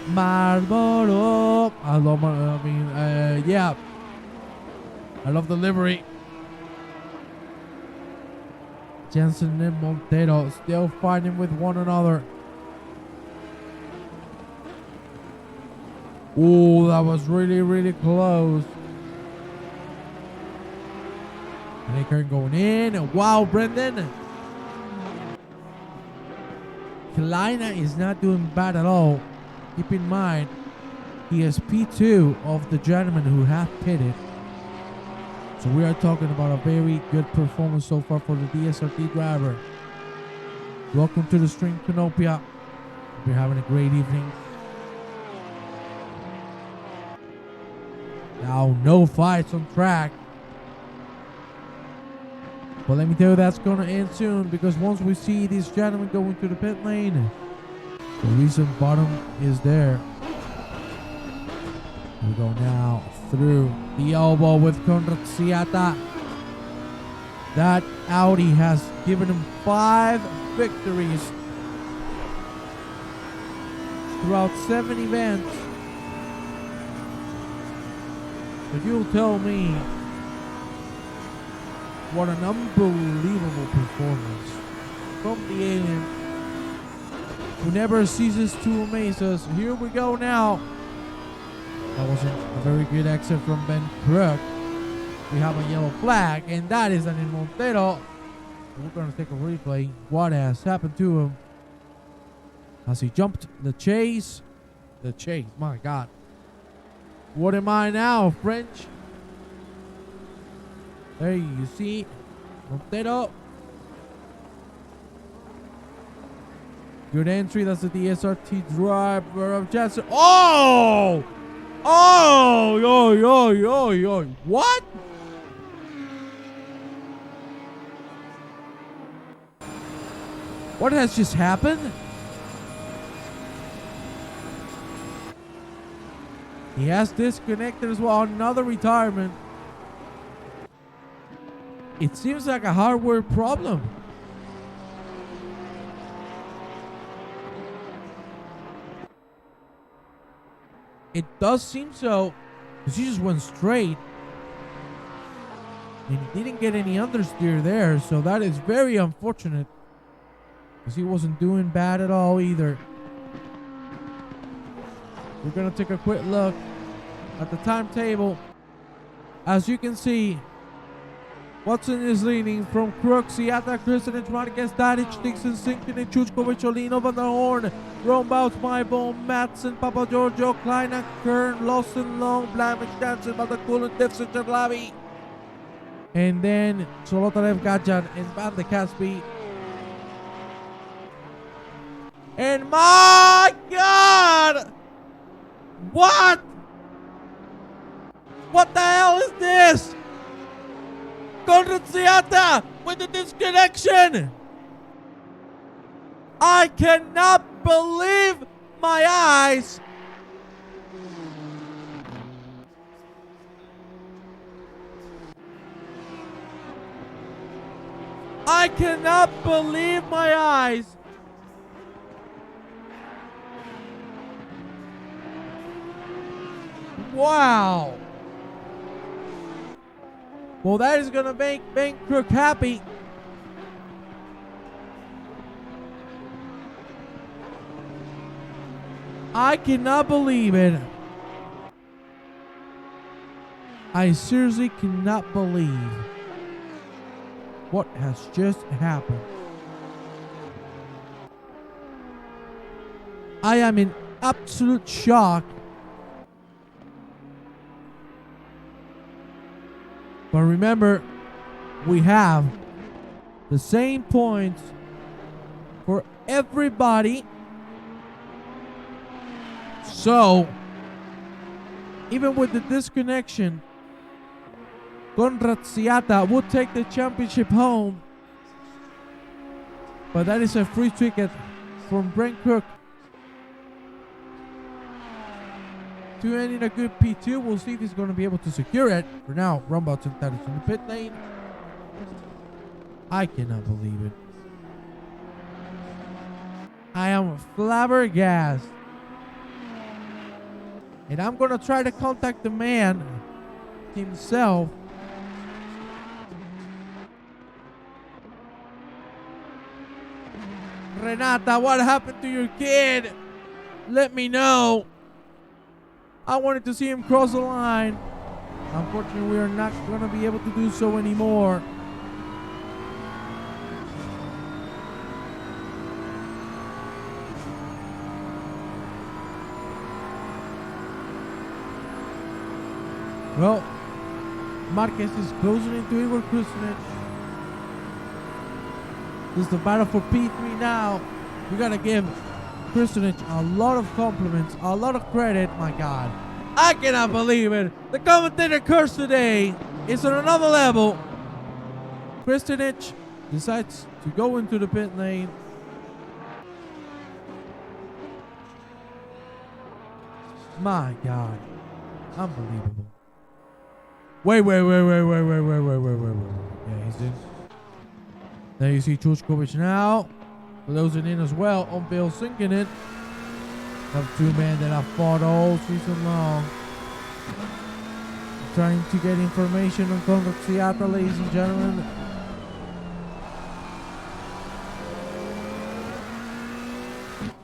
Marlboro. I love yeah. I love the livery. Jensen and Montero still fighting with one another. Oh, that was really, really close. And Kern going in. Wow, Brendan. Kleina is not doing bad at all. Keep in mind, he is P2 of the gentlemen who have pitted. So we are talking about a very good performance so far for the DSRT driver. Welcome to the String Canopia. Hope you're having a great evening. Now, no fights on track. But let me tell you, that's going to end soon, because once we see these gentlemen going to the pit lane, the reason bottom is there. We go now through the elbow with Conrad Siata. That Audi has given him 5 victories throughout 7 events. But you'll tell me what an unbelievable performance from the alien who never ceases to amaze us. Here we go now. That wasn't a very good exit from Ben Crook. We have a yellow flag, and that is Daniel Montero. We're going to take a replay. What has happened to him? As he jumped the chase. The chase, my God. What am I now, French? There you see Montero. Good entry. That's the DSRT driver of Jansen. Oh! Oh! Yo, yo, yo, yo. What? What has just happened? He has disconnected as well. Another retirement. It seems like a hardware problem. It does seem so, because he just went straight. And he didn't get any understeer there, so that is very unfortunate. Because he wasn't doing bad at all either. We're going to take a quick look at the timetable. As you can see, Watson is leading from Crook, Siata, Kristenich, Marquez, Tadic, Dixon, Sinkin, Chuchkovic, Olino, Van der Horn, Rombaut, Maibon, Madsen, Papa Giorgio, Kleiner, Kern, Lawson, Long, Blamich, Jansen, Matakulun, Defson, Charlavi. And then Solotarev, Gajan, and Van de Caspi. And my God! What? What the hell is this? Conrad Siata with the disconnection. I cannot believe my eyes. I cannot believe my eyes. Wow. Well, that is going to make Ben Crook happy. I cannot believe it. I seriously cannot believe what has just happened. I am in absolute shock. But remember, we have the same points for everybody. So, even with the disconnection, Conrad Siata will take the championship home. But that is a free ticket from Brent Cook to end in a good P2. We'll see if he's going to be able to secure it. For now, Rumbout's in the pit lane. I cannot believe it. I am flabbergasted. And I'm going to try to contact the man himself. Renata, what happened to your kid? Let me know. I wanted to see him cross the line. Unfortunately, we are not going to be able to do so anymore. Well, Marquez is closing into Igor Krusunic. This is the battle for P3 now. We gotta give Krusunic a lot of compliments, a lot of credit. My God, I cannot believe it. The commentator curse today is on another level. Krusunic decides to go into the pit lane. My God, unbelievable. Wait. Yeah, he's in. There you see Chuchkovic now. Closing in as well on Bill Sinkinen. Have two men that have fought all season long. Trying to get information on Conrad Seattle, ladies and gentlemen.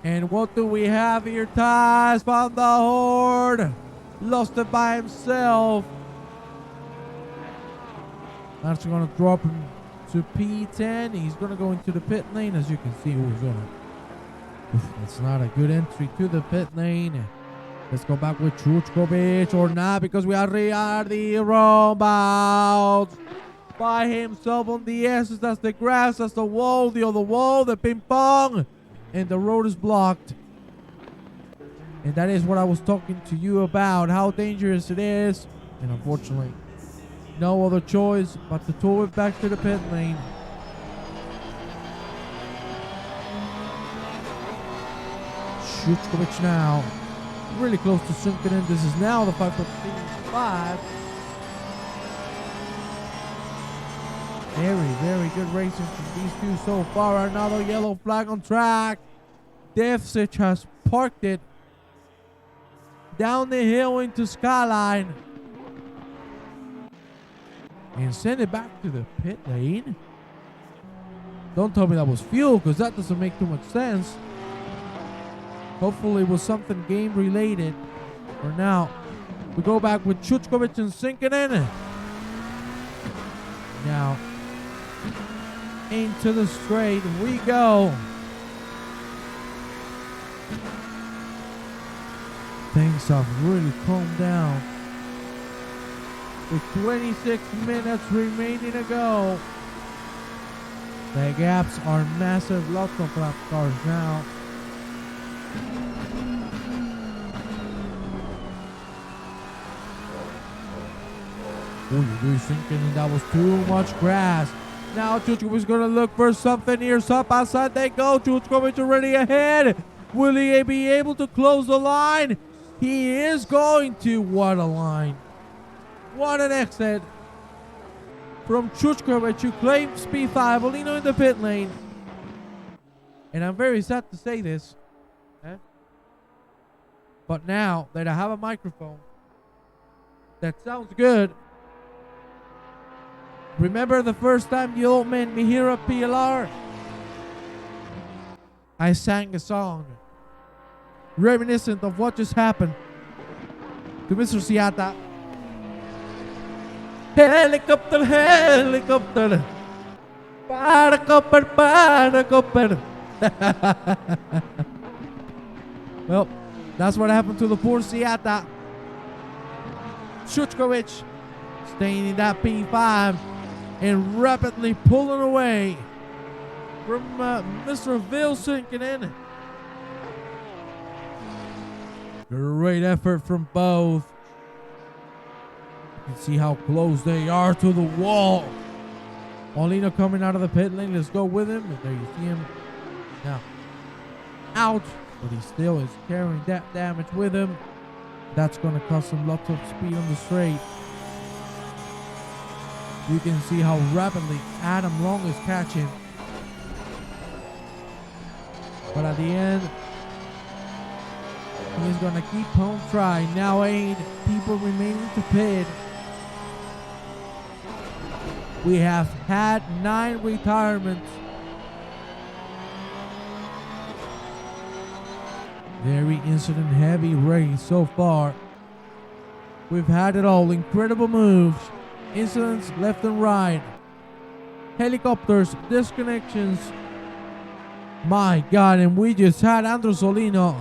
And what do we have here? Taz found the Horde. Lost it by himself. That's going to drop him to P10. He's going to go into the pit lane. As you can see, who's going to. It's not a good entry to the pit lane. Let's go back with Chuchkovic or not, because we are the robots by himself on the S's. That's the grass, that's the wall, the other wall, the ping pong. And the road is blocked. And that is what I was talking to you about, how dangerous it is. And unfortunately, no other choice but to tow it back to the pit lane. Chuchkovic now. Really close to sinking in. This is now the 5.5. Very good racing from these two so far. Another yellow flag on track. Devsic has parked it down the hill into Skyline and send it back to the pit lane. Don't tell me that was fuel, because that doesn't make too much sense. Hopefully it was something game related. For now, we go back with Chuchkovic and Sinkinen. Now, into the straight we go. Things have really calmed down. With 26 minutes remaining to go. The gaps are massive. Lots of lap cars now. Ooh, thinking that was too much grass. Now Chuchkovic is going to look for something here. Up outside they go. Chuchkovic already ahead. Will he be able to close the line? He is going to. What a line. What an exit from Chuchkovic, who claims P5. Olino in the pit lane. And I'm very sad to say this. But now that I have a microphone that sounds good. Remember the first time you all made me hear a PLR? I sang a song reminiscent of what just happened to Mr. Seata. Helicopter, helicopter, paracopter, paracopter. Well, that's what happened to the poor Seata. Chuchkovic staying in that P5 and rapidly pulling away from Mr. Vil Sinkinen. Great effort from both. You can see how close they are to the wall. Paulino coming out of the pit lane. Let's go with him. And there you see him now out, but he still is carrying that damage with him. That's going to cost him lots of speed on the straight. You can see how rapidly Adam Long is catching. But at the end, he's going to keep on trying. Now 8 people remaining to pit. We have had 9 retirements. Very incident heavy race so far. We've had it all. Incredible moves. Incidents left and right. Helicopters, disconnections. My God, and we just had Andres Olino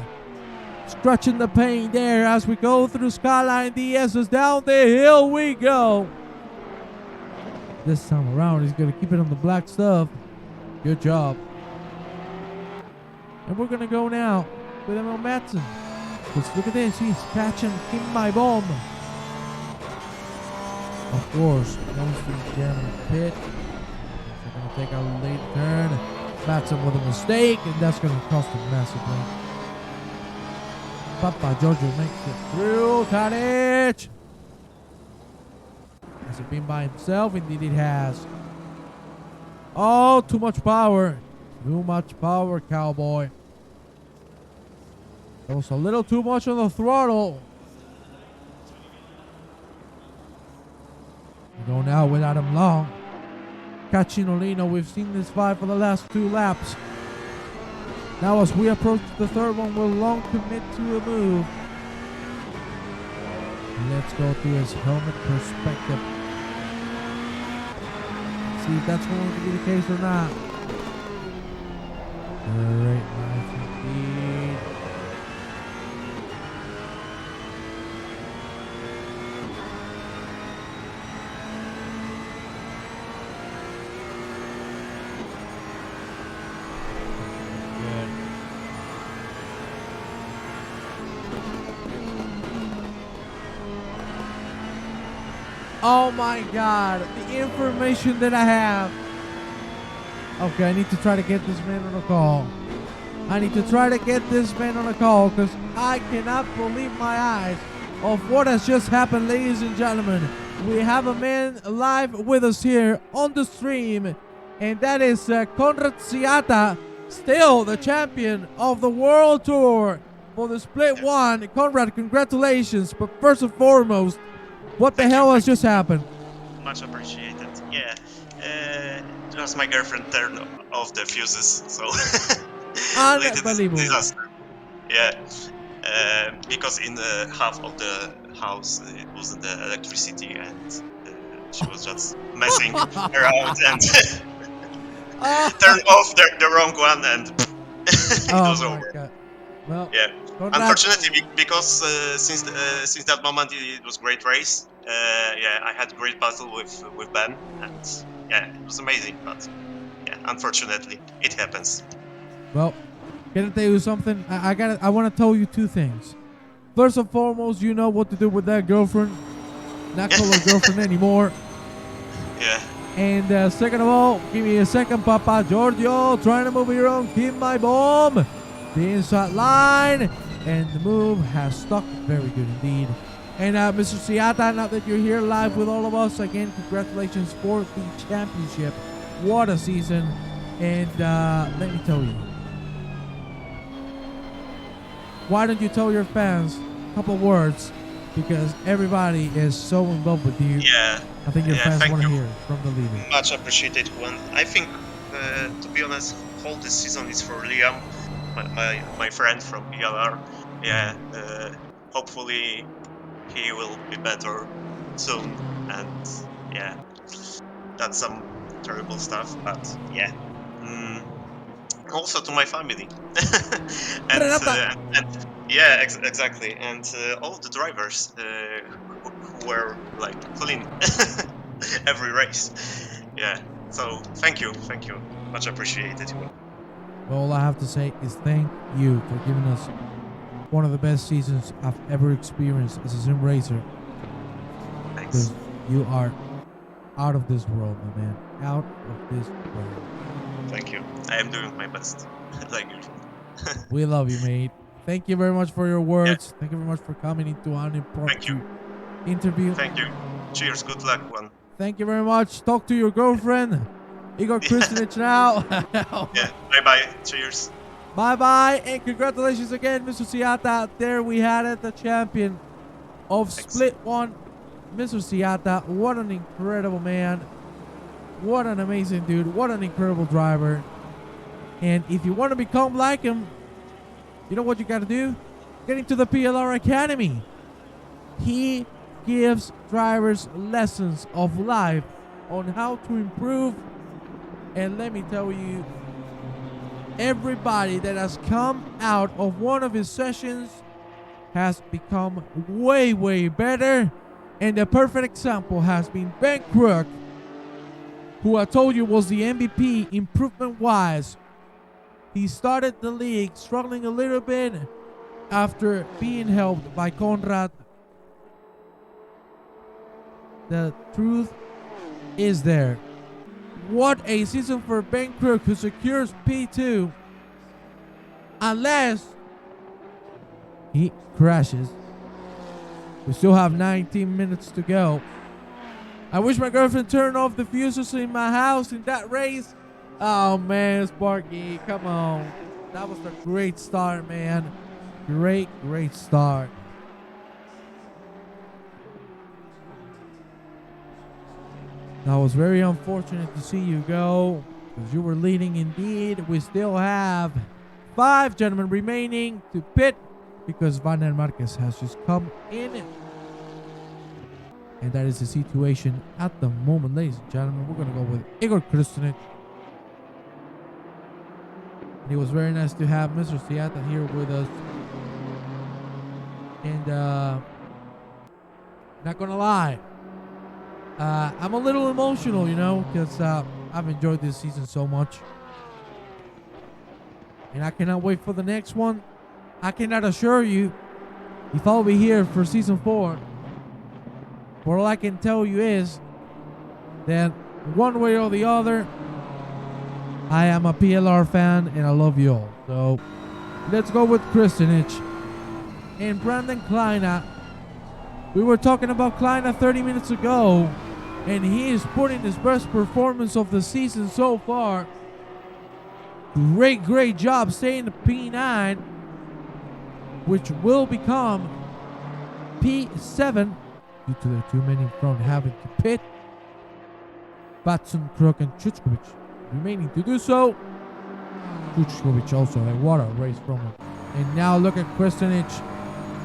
scratching the paint there as we go through Skyline DS's. Down the hill we go. This time around, he's going to keep it on the black stuff. Good job. And we're going to go now with Emil Matson. Because look at this, he's catching in my bomb. Of course, once we get in the pit, they're going to take a late turn. Matson with a mistake, and that's going to cost him massively. Papa Giorgio makes it through. Tadic! Has it been by himself? Indeed it has. Oh, too much power. Too much power, cowboy. That was a little too much on the throttle. We go now without him long. Caccinolino, we've seen this fight for the last 2 laps. Now as we approach the third one, we'll long commit to a move. Let's go through his helmet perspective. See if that's going to be the case or not. Great nice indeed. Oh my God, the information that I have. Okay, I need to try to get this man on a call. I need to try to get this man on a call because I cannot believe my eyes of what has just happened, ladies and gentlemen. We have a man live with us here on the stream, and that is Konrad Siata, still the champion of the World Tour for the Split 1. Konrad, congratulations, but first and foremost, what the hell has just happened? Much appreciated. Yeah, just my girlfriend turned off the fuses, so unbelievable. Disaster. Yeah, because in the half of the house it wasn't the electricity, and she was just messing around and turned off the wrong one, and it was over. God. Well, yeah. Unfortunately, because since that moment it was great race. Yeah, I had great battle with Ben, and yeah, it was amazing. But yeah, unfortunately, it happens. Well, can I tell you something? I want to tell you 2 things. First and foremost, you know what to do with that girlfriend. Not call her girlfriend anymore. Yeah. And second of all, give me a second, Papa Giorgio. Trying to move your own. Keep my bomb. The inside line. And the move has stuck very good indeed. And Mr. Siata, now that you're here live with all of us, again, congratulations for the championship. What a season. And let me tell you. Why don't you tell your fans a couple words? Because everybody is so in love with you. Yeah. I think your fans want to hear from the leader. Much appreciated, Juan. I think, to be honest, all this season is for Liam, my friend from PLR. Yeah, hopefully he will be better soon, and yeah, that's some terrible stuff, but yeah. Also to my family. and yeah, exactly, and all the drivers who were like clean every race. Yeah, so thank you, much appreciated. Well, all I have to say is thank you for giving us one of the best seasons I've ever experienced as a sim racer. Thanks. Because you are out of this world, my man. Out of this world. Thank you. I am doing my best. Like you. We love you, mate. Thank you very much for your words. Yeah. Thank you very much for coming into an impromptu interview. Thank you. Cheers. Good luck, Juan. Thank you very much. Talk to your girlfriend, Igor Kristinich now. Yeah. Bye-bye. Cheers. Bye-bye. And congratulations again, Mr. Siata. There we had it, the champion of Split 1. Mr. Siata, what an incredible man. What an amazing dude. What an incredible driver. And if you want to become like him, you know what you got to do? Get into the PLR Academy. He gives drivers lessons of life on how to improve. And let me tell you, everybody that has come out of one of his sessions has become way, way better. And the perfect example has been Ben Crook, who I told you was the MVP improvement-wise. He started the league struggling a little bit after being helped by Conrad. The truth is there. What a season for Ben Crook, who secures P2. Unless he crashes. We still have 19 minutes to go. I wish my girlfriend turned off the fuses in my house in that race. Oh man, Sparky, come on. That was a great start, man. Great start. That was very unfortunate to see you go, because you were leading indeed. We still have 5 gentlemen remaining to pit, because Van Marquez has just come in. And that is the situation at the moment, ladies and gentlemen. We're going to go with Igor Kristinic. And it was very nice to have Mr. Siata here with us. And not going to lie, I'm a little emotional, you know, because I've enjoyed this season so much. And I cannot wait for the next one. I cannot assure you if I'll be here for season 4. But all I can tell you is that one way or the other, I am a PLR fan and I love you all. So let's go with Kristinic and Brandon Kleina. We were talking about Kleina 30 minutes ago, and he is putting his best performance of the season so far. Great job staying at P9, which will become P7 due to the 2 men in front having to pit. Batson, Crook, and Chuchkovic remaining to do so. Chuchkovic also, like, what a race from him. And now look at Kristinic.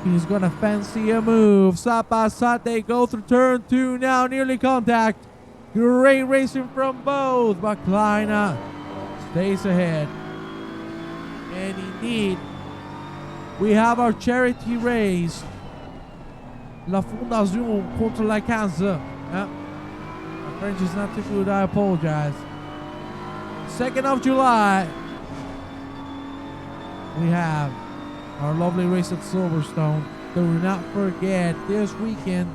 He's gonna fancy a move. Side by side they go through turn 2 now, nearly contact. Great racing from both, but Kleina stays ahead. And indeed, we have our charity race. La Fondation contre la Cancer. My French is not too good, I apologize. 2nd of July, we have our lovely race at Silverstone. Do not forget, this weekend,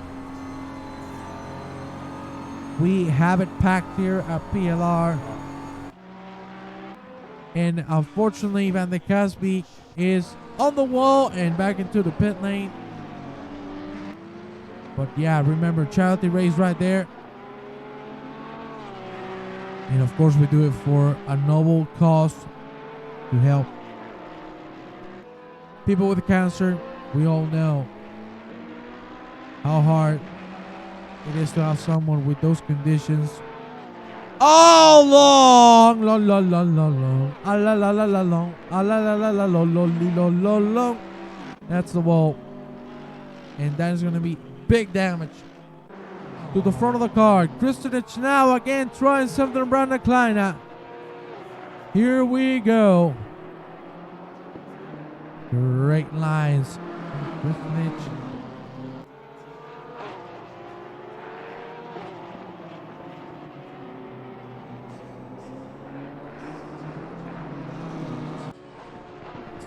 we have it packed here at PLR. And unfortunately, Van de Casby is on the wall and back into the pit lane. But yeah, remember, charity race right there. And of course, we do it for a noble cause to help people with cancer. We all know how hard it is to have someone with those conditions. All long, long, long, long, long, long, ah la la la la long, ah la la la la long, long, long, long. That's the wall, and that is going to be big damage to the front of the car. Kristinic now again trying something around the Kleina. Here we go. Great lines. Kristinic.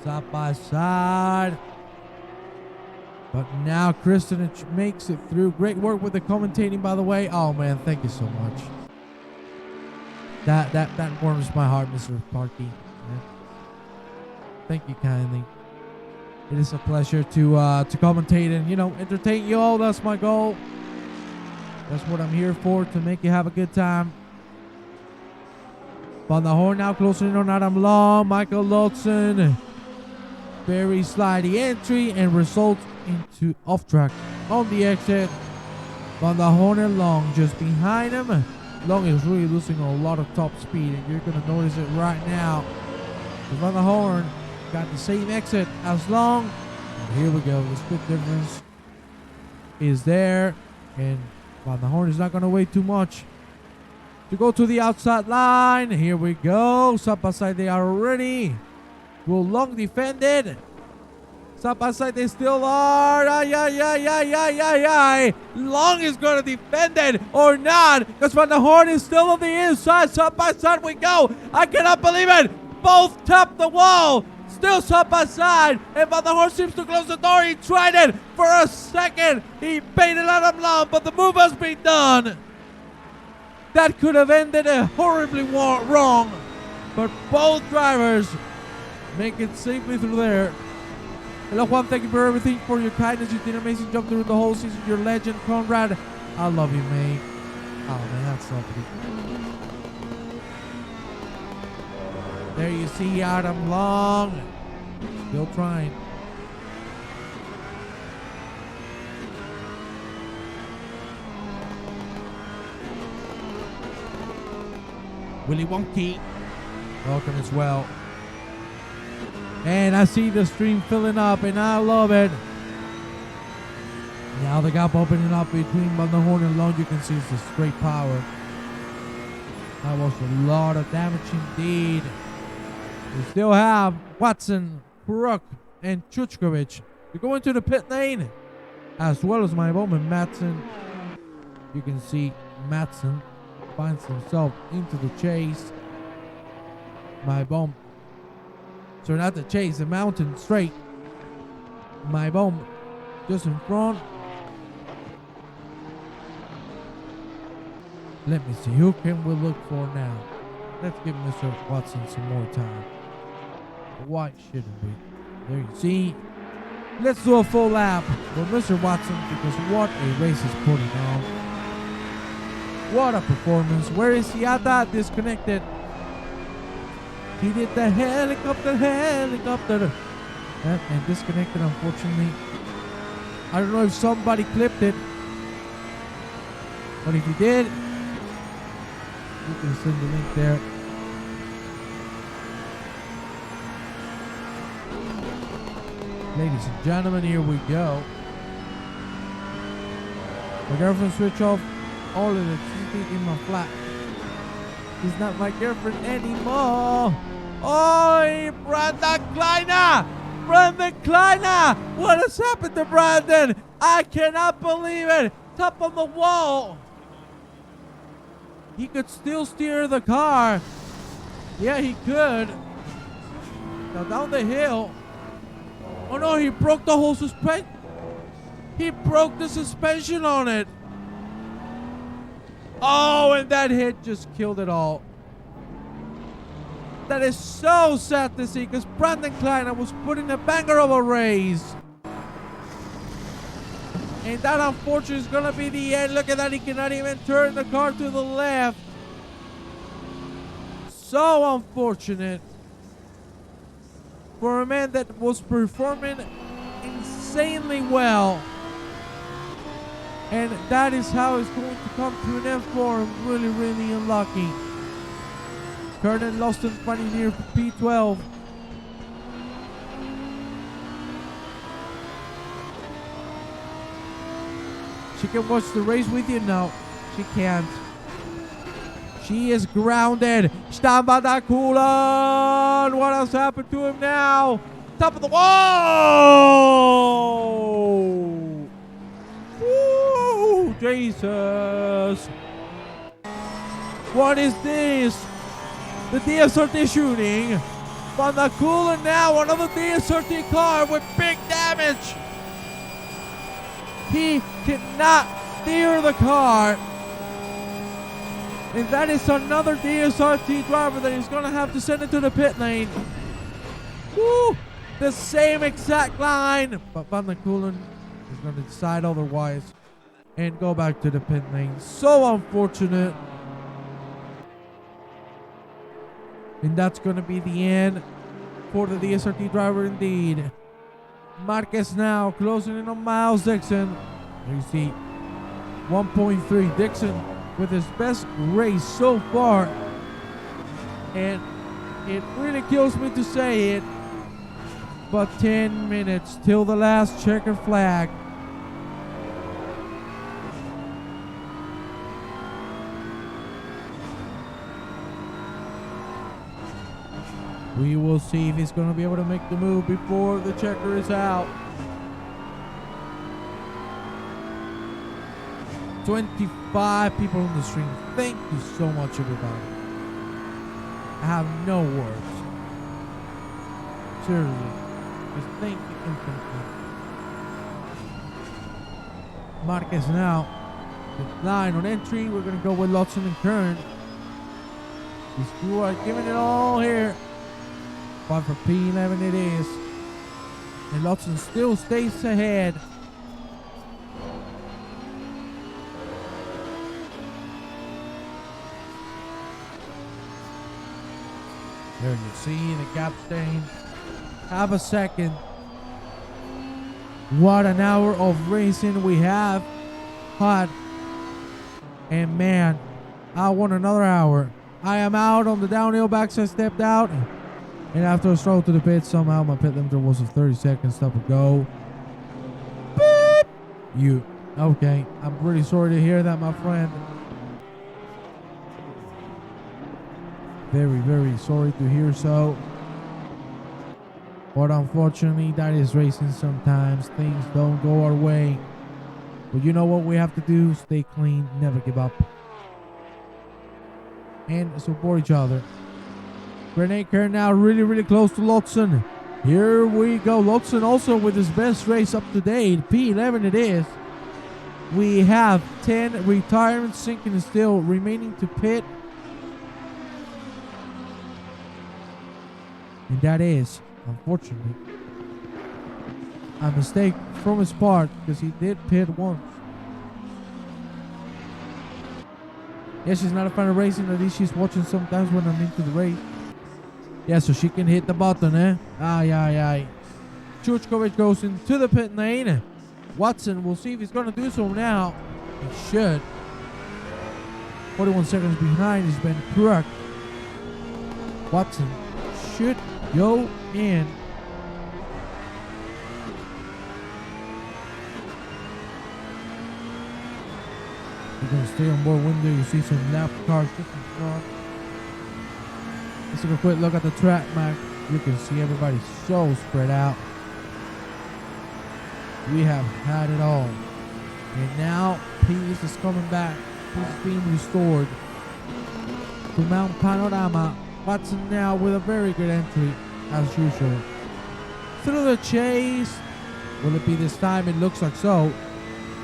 Side by side. But now Kristinic makes it through. Great work with the commentating, by the way. Oh man, thank you so much. That warms my heart, Mr. Parkey. Yeah. Thank you kindly. It is a pleasure to commentate and, you know, entertain you all. That's my goal. That's what I'm here for, to make you have a good time. Van der Horn now closing in on Adam Long. Michael Lodson. Very slidey entry and results into off track on the exit. Van der Horn and Long just behind him. Long is really losing a lot of top speed, and you're going to notice it right now. Van der Horn got the same exit as Long. And here we go. The speed difference is there, and Van der Horn is not going to wait too much to go to the outside line. Here we go. Side by side they are ready. Will Long defend it? Side by side, they still are. Ay, ay, ay, ay, ay, ay, ay. Long is going to defend it or not, because Van der Horn is still on the inside. Side by side we go. I cannot believe it. Both tap the wall. Still side by side. And Van der Horn seems to close the door. He tried it for a second. He baited out of long, but the move has been done. That could have ended horribly wrong. But both drivers make it safely through there. Hello, Juan. Thank you for everything, for your kindness. You did an amazing job through the whole season. You're a legend, Conrad. I love you, mate. Oh, man, that's lovely. There you see Adam Long. Still trying. Willy Wonky. Welcome as well. And I see the stream filling up, and I love it. Now the gap opening up between Van der Horn and Long. You can see it's a straight power. That was a lot of damage indeed. We still have Watson, Brook, and Chuchkovic to go into the pit lane, as well as my bowman Madsen. You can see Madsen finds himself into the chase. My bomb. So not the chase, the mountain straight. My bomb just in front. Let me see, who can we look for now? Let's give Mr. Watson some more time. Why shouldn't we? There you see. Let's do a full lap for Mr. Watson, because what a race he's putting on. What a performance. Where is he at that? Disconnected. He did the helicopter. And disconnected, unfortunately. I don't know if somebody clipped it. But if you did, you can send the link there. Ladies and gentlemen, here we go. My girlfriend switched off all of the electricity in my flat. She's not my girlfriend anymore. Oh, Brandon Kleiner! Brandon Kleiner! What has happened to Brandon? I cannot believe it. Top on the wall. He could still steer the car. Yeah, he could. Now down the hill. Oh no, he broke the whole suspension. He broke the suspension on it. Oh, and that hit just killed it all. That is so sad to see, because Brandon Kleiner was putting a banger of a race. And that, unfortunately, is going to be the end. Look at that. He cannot even turn the car to the left. So unfortunate for a man that was performing insanely well. And that is how it's going to come to an end for him. Really, really unlucky. Kernan lost in funny near P12. She can watch the race with you? No, she can't. She is grounded. Stambadakulan. What has happened to him now? Top of the wall. Woo, Jesus. What is this? The DSRT shooting. Van der Kulen now, another DSRT car with big damage. He cannot steer the car. And that is another DSRT driver that he's going to have to send into the pit lane. Woo! The same exact line. But Van der Kulen is going to decide otherwise and go back to the pit lane. So unfortunate. And that's going to be the end for the DSRT driver indeed. Marquez now closing in on Miles Dixon. There you see 1.3. Dixon with his best race so far. And it really kills me to say it, but 10 minutes till the last checkered flag. We will see if he's going to be able to make the move before the checker is out. 25 people on the stream. Thank you so much, everybody. I have no words. Seriously. Just thank you infinitely. Marquez now. The 9 on entry. We're going to go with Lawson and Kern. These two are giving it all here. But for P11 it is. And Lawson still stays ahead. There you see the gap staying half a second. What an hour of racing we have had. And man, I want another hour. I am out on the downhill backside, stepped out. And after a stroll to the pit, somehow my pit limiter was a 30-second stop and go. Beep! You. Okay. I'm pretty sorry to hear that, my friend. Very, very sorry to hear so. But unfortunately, that is racing sometimes. Things don't go our way. But you know what we have to do? Stay clean, never give up. And support each other. Renee Kern now really, really close to Lotson. Here we go. Lotson also with his best race up to date. P11 it is. We have 10 retirements sinking still remaining to pit. And that is, unfortunately, a mistake from his part because he did pit once. Yeah, she's not a fan of racing. At least she's watching sometimes when I'm into the race. Yeah, so she can hit the button, eh? Aye, aye, aye. Chuchkovic goes into the pit lane. Watson, we'll see if he's going to do so now. He should. 41 seconds behind has been correct. Watson should go in. You're going to stay on board window. You see some lap cars just in front. Let's take a quick look at the track map. You can see everybody so spread out. We have had it all. And now peace is coming back. Peace is being restored to Mount Panorama. Watson now with a very good entry as usual. Through the chase. Will it be this time? It looks like so.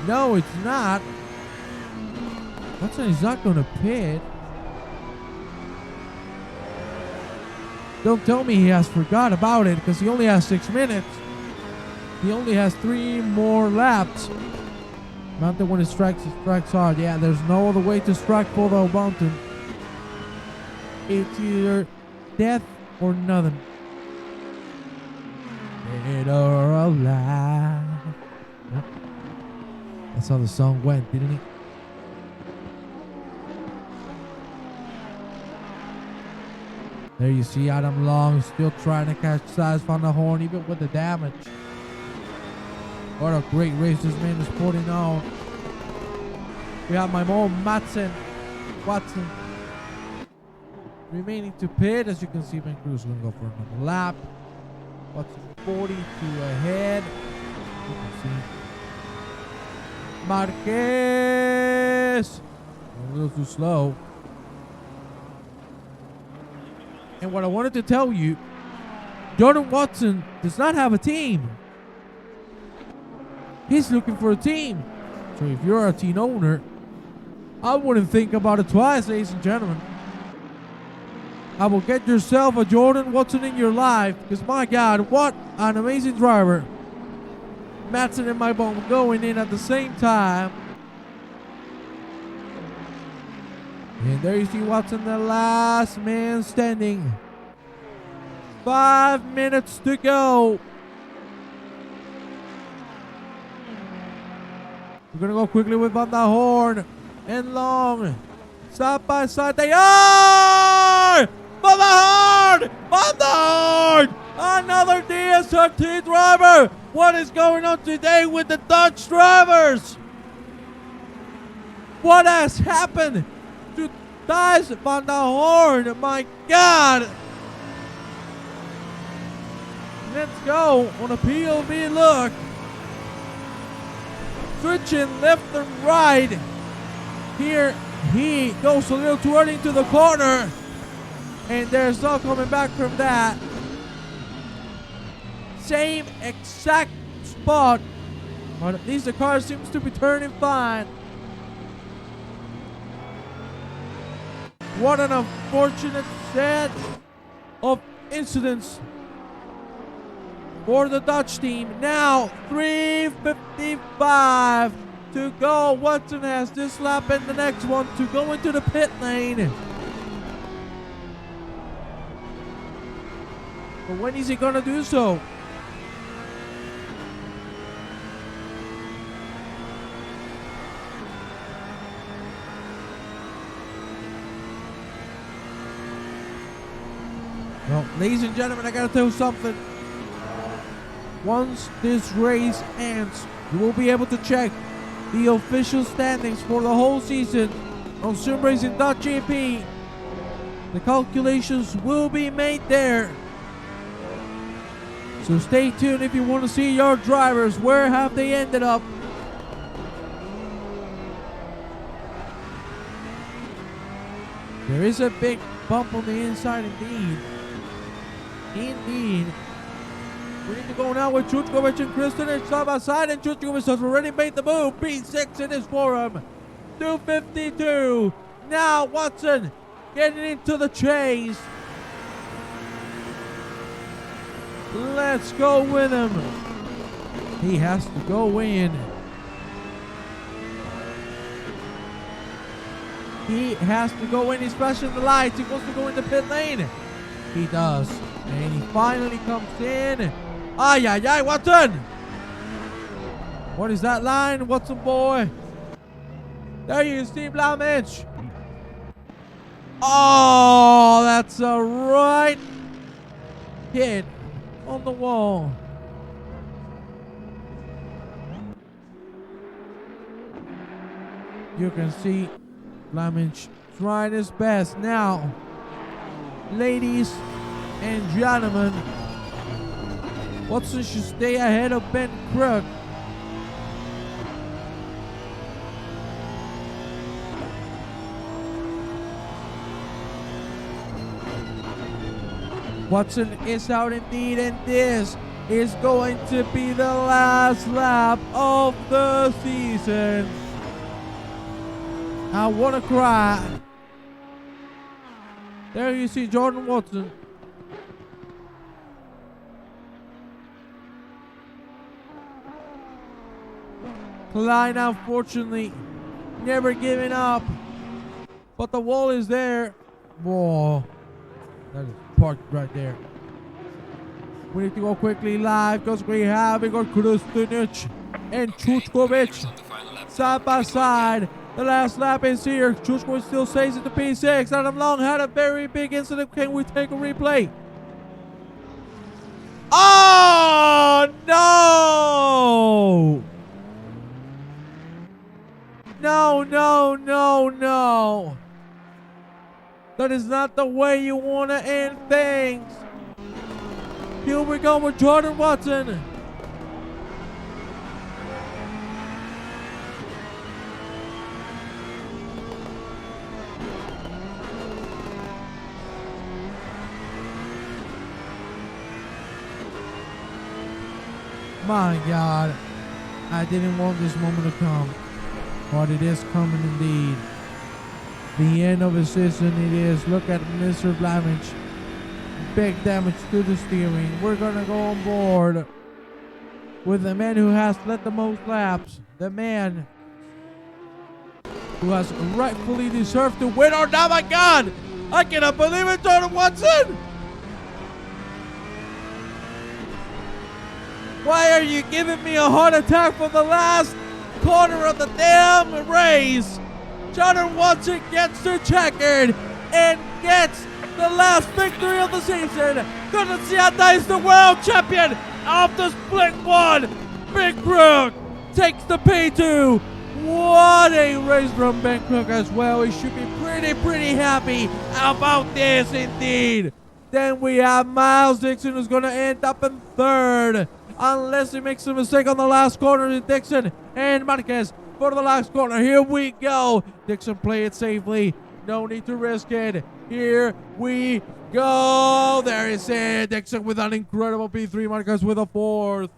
No, it's not. Watson is not going to pit. Don't tell me he has forgot about it because he only has 6 minutes. He only has 3 more laps. Mountain when it strikes hard. Yeah, there's no other way to strike for the mountain. It's either death or nothing. Dead or alive. Yep. That's how the song went, didn't it? There you see Adam Long still trying to catch size from the horn even with the damage. What a great race this man is putting on. We have my own Watson remaining to pit. As you can see, Ben Cruz going to go for another lap. Watson 42 ahead. You can see Marquez a little too slow. And what I wanted to tell you, Jordan Watson does not have a team. He's looking for a team. So if you're a team owner, I wouldn't think about it twice, ladies and gentlemen. I will get yourself a Jordan Watson in your life. Because my God, what an amazing driver. Madsen and my bone going in at the same time. And there you see Watson, the last man standing. 5 minutes to go. We're going to go quickly with Van der Horn and Long. Side by side they are! Van der Horn! Van der Horn! Another DSRT driver! What is going on today with the Dutch drivers? What has happened to Thijs Van der Horn? My God! Let's go on a POV look. Switching left and right. Here he goes a little too early into the corner. And there's no coming back from that. Same exact spot. But at least the car seems to be turning fine. What an unfortunate set of incidents for the Dutch team. Now 3:55 to go. Watson has this lap and the next one to go into the pit lane. But when is he gonna do so? Well, ladies and gentlemen, I gotta tell you something. Once this race ends, you will be able to check the official standings for the whole season on simracing.gp. The calculations will be made there. So stay tuned if you want to see your drivers. Where have they ended up? There is a big bump on the inside indeed. Indeed. We need to go now with Chuchkovic and Kristen side by side, and Chuchkovic has already made the move. P6 it is for him. 252. Now Watson getting into the chase. Let's go with him. He has to go in. He has to go in. He's flashing the lights. He wants to go in the pit lane. He does. And he finally comes in. Ay, ay, ay, Watson! What is that line, Watson boy? There you see Blamage. Oh, that's a right hit on the wall. You can see Blamage trying his best now. Ladies and gentlemen, Watson should stay ahead of Ben Crook. Watson is out indeed, and this is going to be the last lap of the season. I want to cry. There you see Jordan Watson. Klein, unfortunately, never giving up. But the wall is there. Whoa. That is parked right there. We need to go quickly live because we have Igor Krustunic and Chuchkovic side by side. The last lap is here. Chuchkovic still says it to P6. Adam Long had a very big incident. Can we take a replay? Oh, no! No, no, no, no. That is not the way you want to end things. Here we go with Jordan Watson. My God, I didn't want this moment to come, but it is coming indeed. The end of the season it is. Look at Mr. Blamage. Big damage to the steering. We're gonna go on board with the man who has led the most laps. The man who has rightfully deserved to win. Oh my God! I cannot believe it, Jordan Watson! Why are you giving me a heart attack for the last corner of the damn race? Jordan Watson gets the checkered and gets the last victory of the season. Kunatsiata is the world champion of the split one. Big Crook takes the P2. What a race from Ben Crook as well. He should be pretty happy about this indeed. Then we have Miles Dixon, who's going to end up in third. Unless he makes a mistake on the last corner, it's Dixon and Marquez for the last corner. Here we go. Dixon, play it safely. No need to risk it. Here we go. There is it. Dixon with an incredible P3. Marquez with a fourth.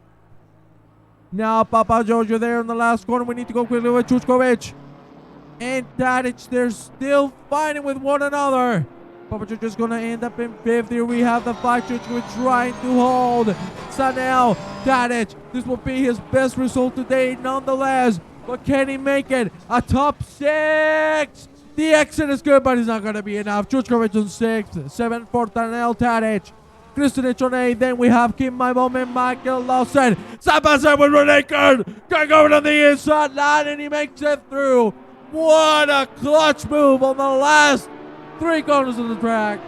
Now Papa Jojo there in the last corner. We need to go quickly with Chuchkovic and Tadic. They're still fighting with one another. Papa Jojo's going to end up in fifth. Here we have the fight. Chuchkovic trying to hold. Sanel, Tadic. This will be his best result today nonetheless. But can he make it? A top six. The exit is good, but it's not going to be enough. Chuchkovic on sixth. Seventh for Tanel Tadic. Kristinic on 8. Then we have Kim Maibom and Michael Lawson. Sabasa with Rene Kern. Going over to the inside line, and he makes it through. What a clutch move on the last 3 corners of the track.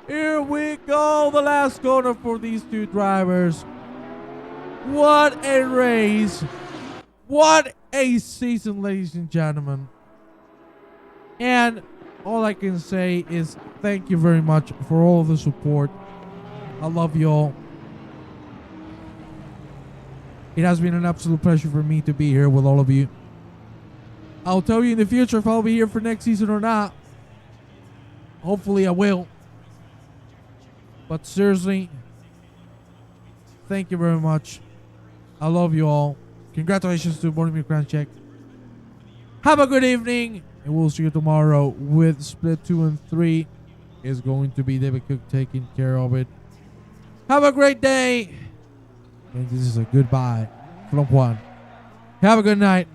Here we go. The last corner for these two drivers. What a race. What a season, ladies and gentlemen. And all I can say is thank you very much for all of the support. I love you all. It has been an absolute pleasure for me to be here with all of you. I'll tell you in the future if I'll be here for next season or not. Hopefully I will. But seriously, thank you very much. I love you all. Congratulations to Boromir Kranchek. Have a good evening. And we'll see you tomorrow with split 2 and 3. Is going to be David Cook taking care of it. Have a great day. And this is a goodbye from Juan. Have a good night.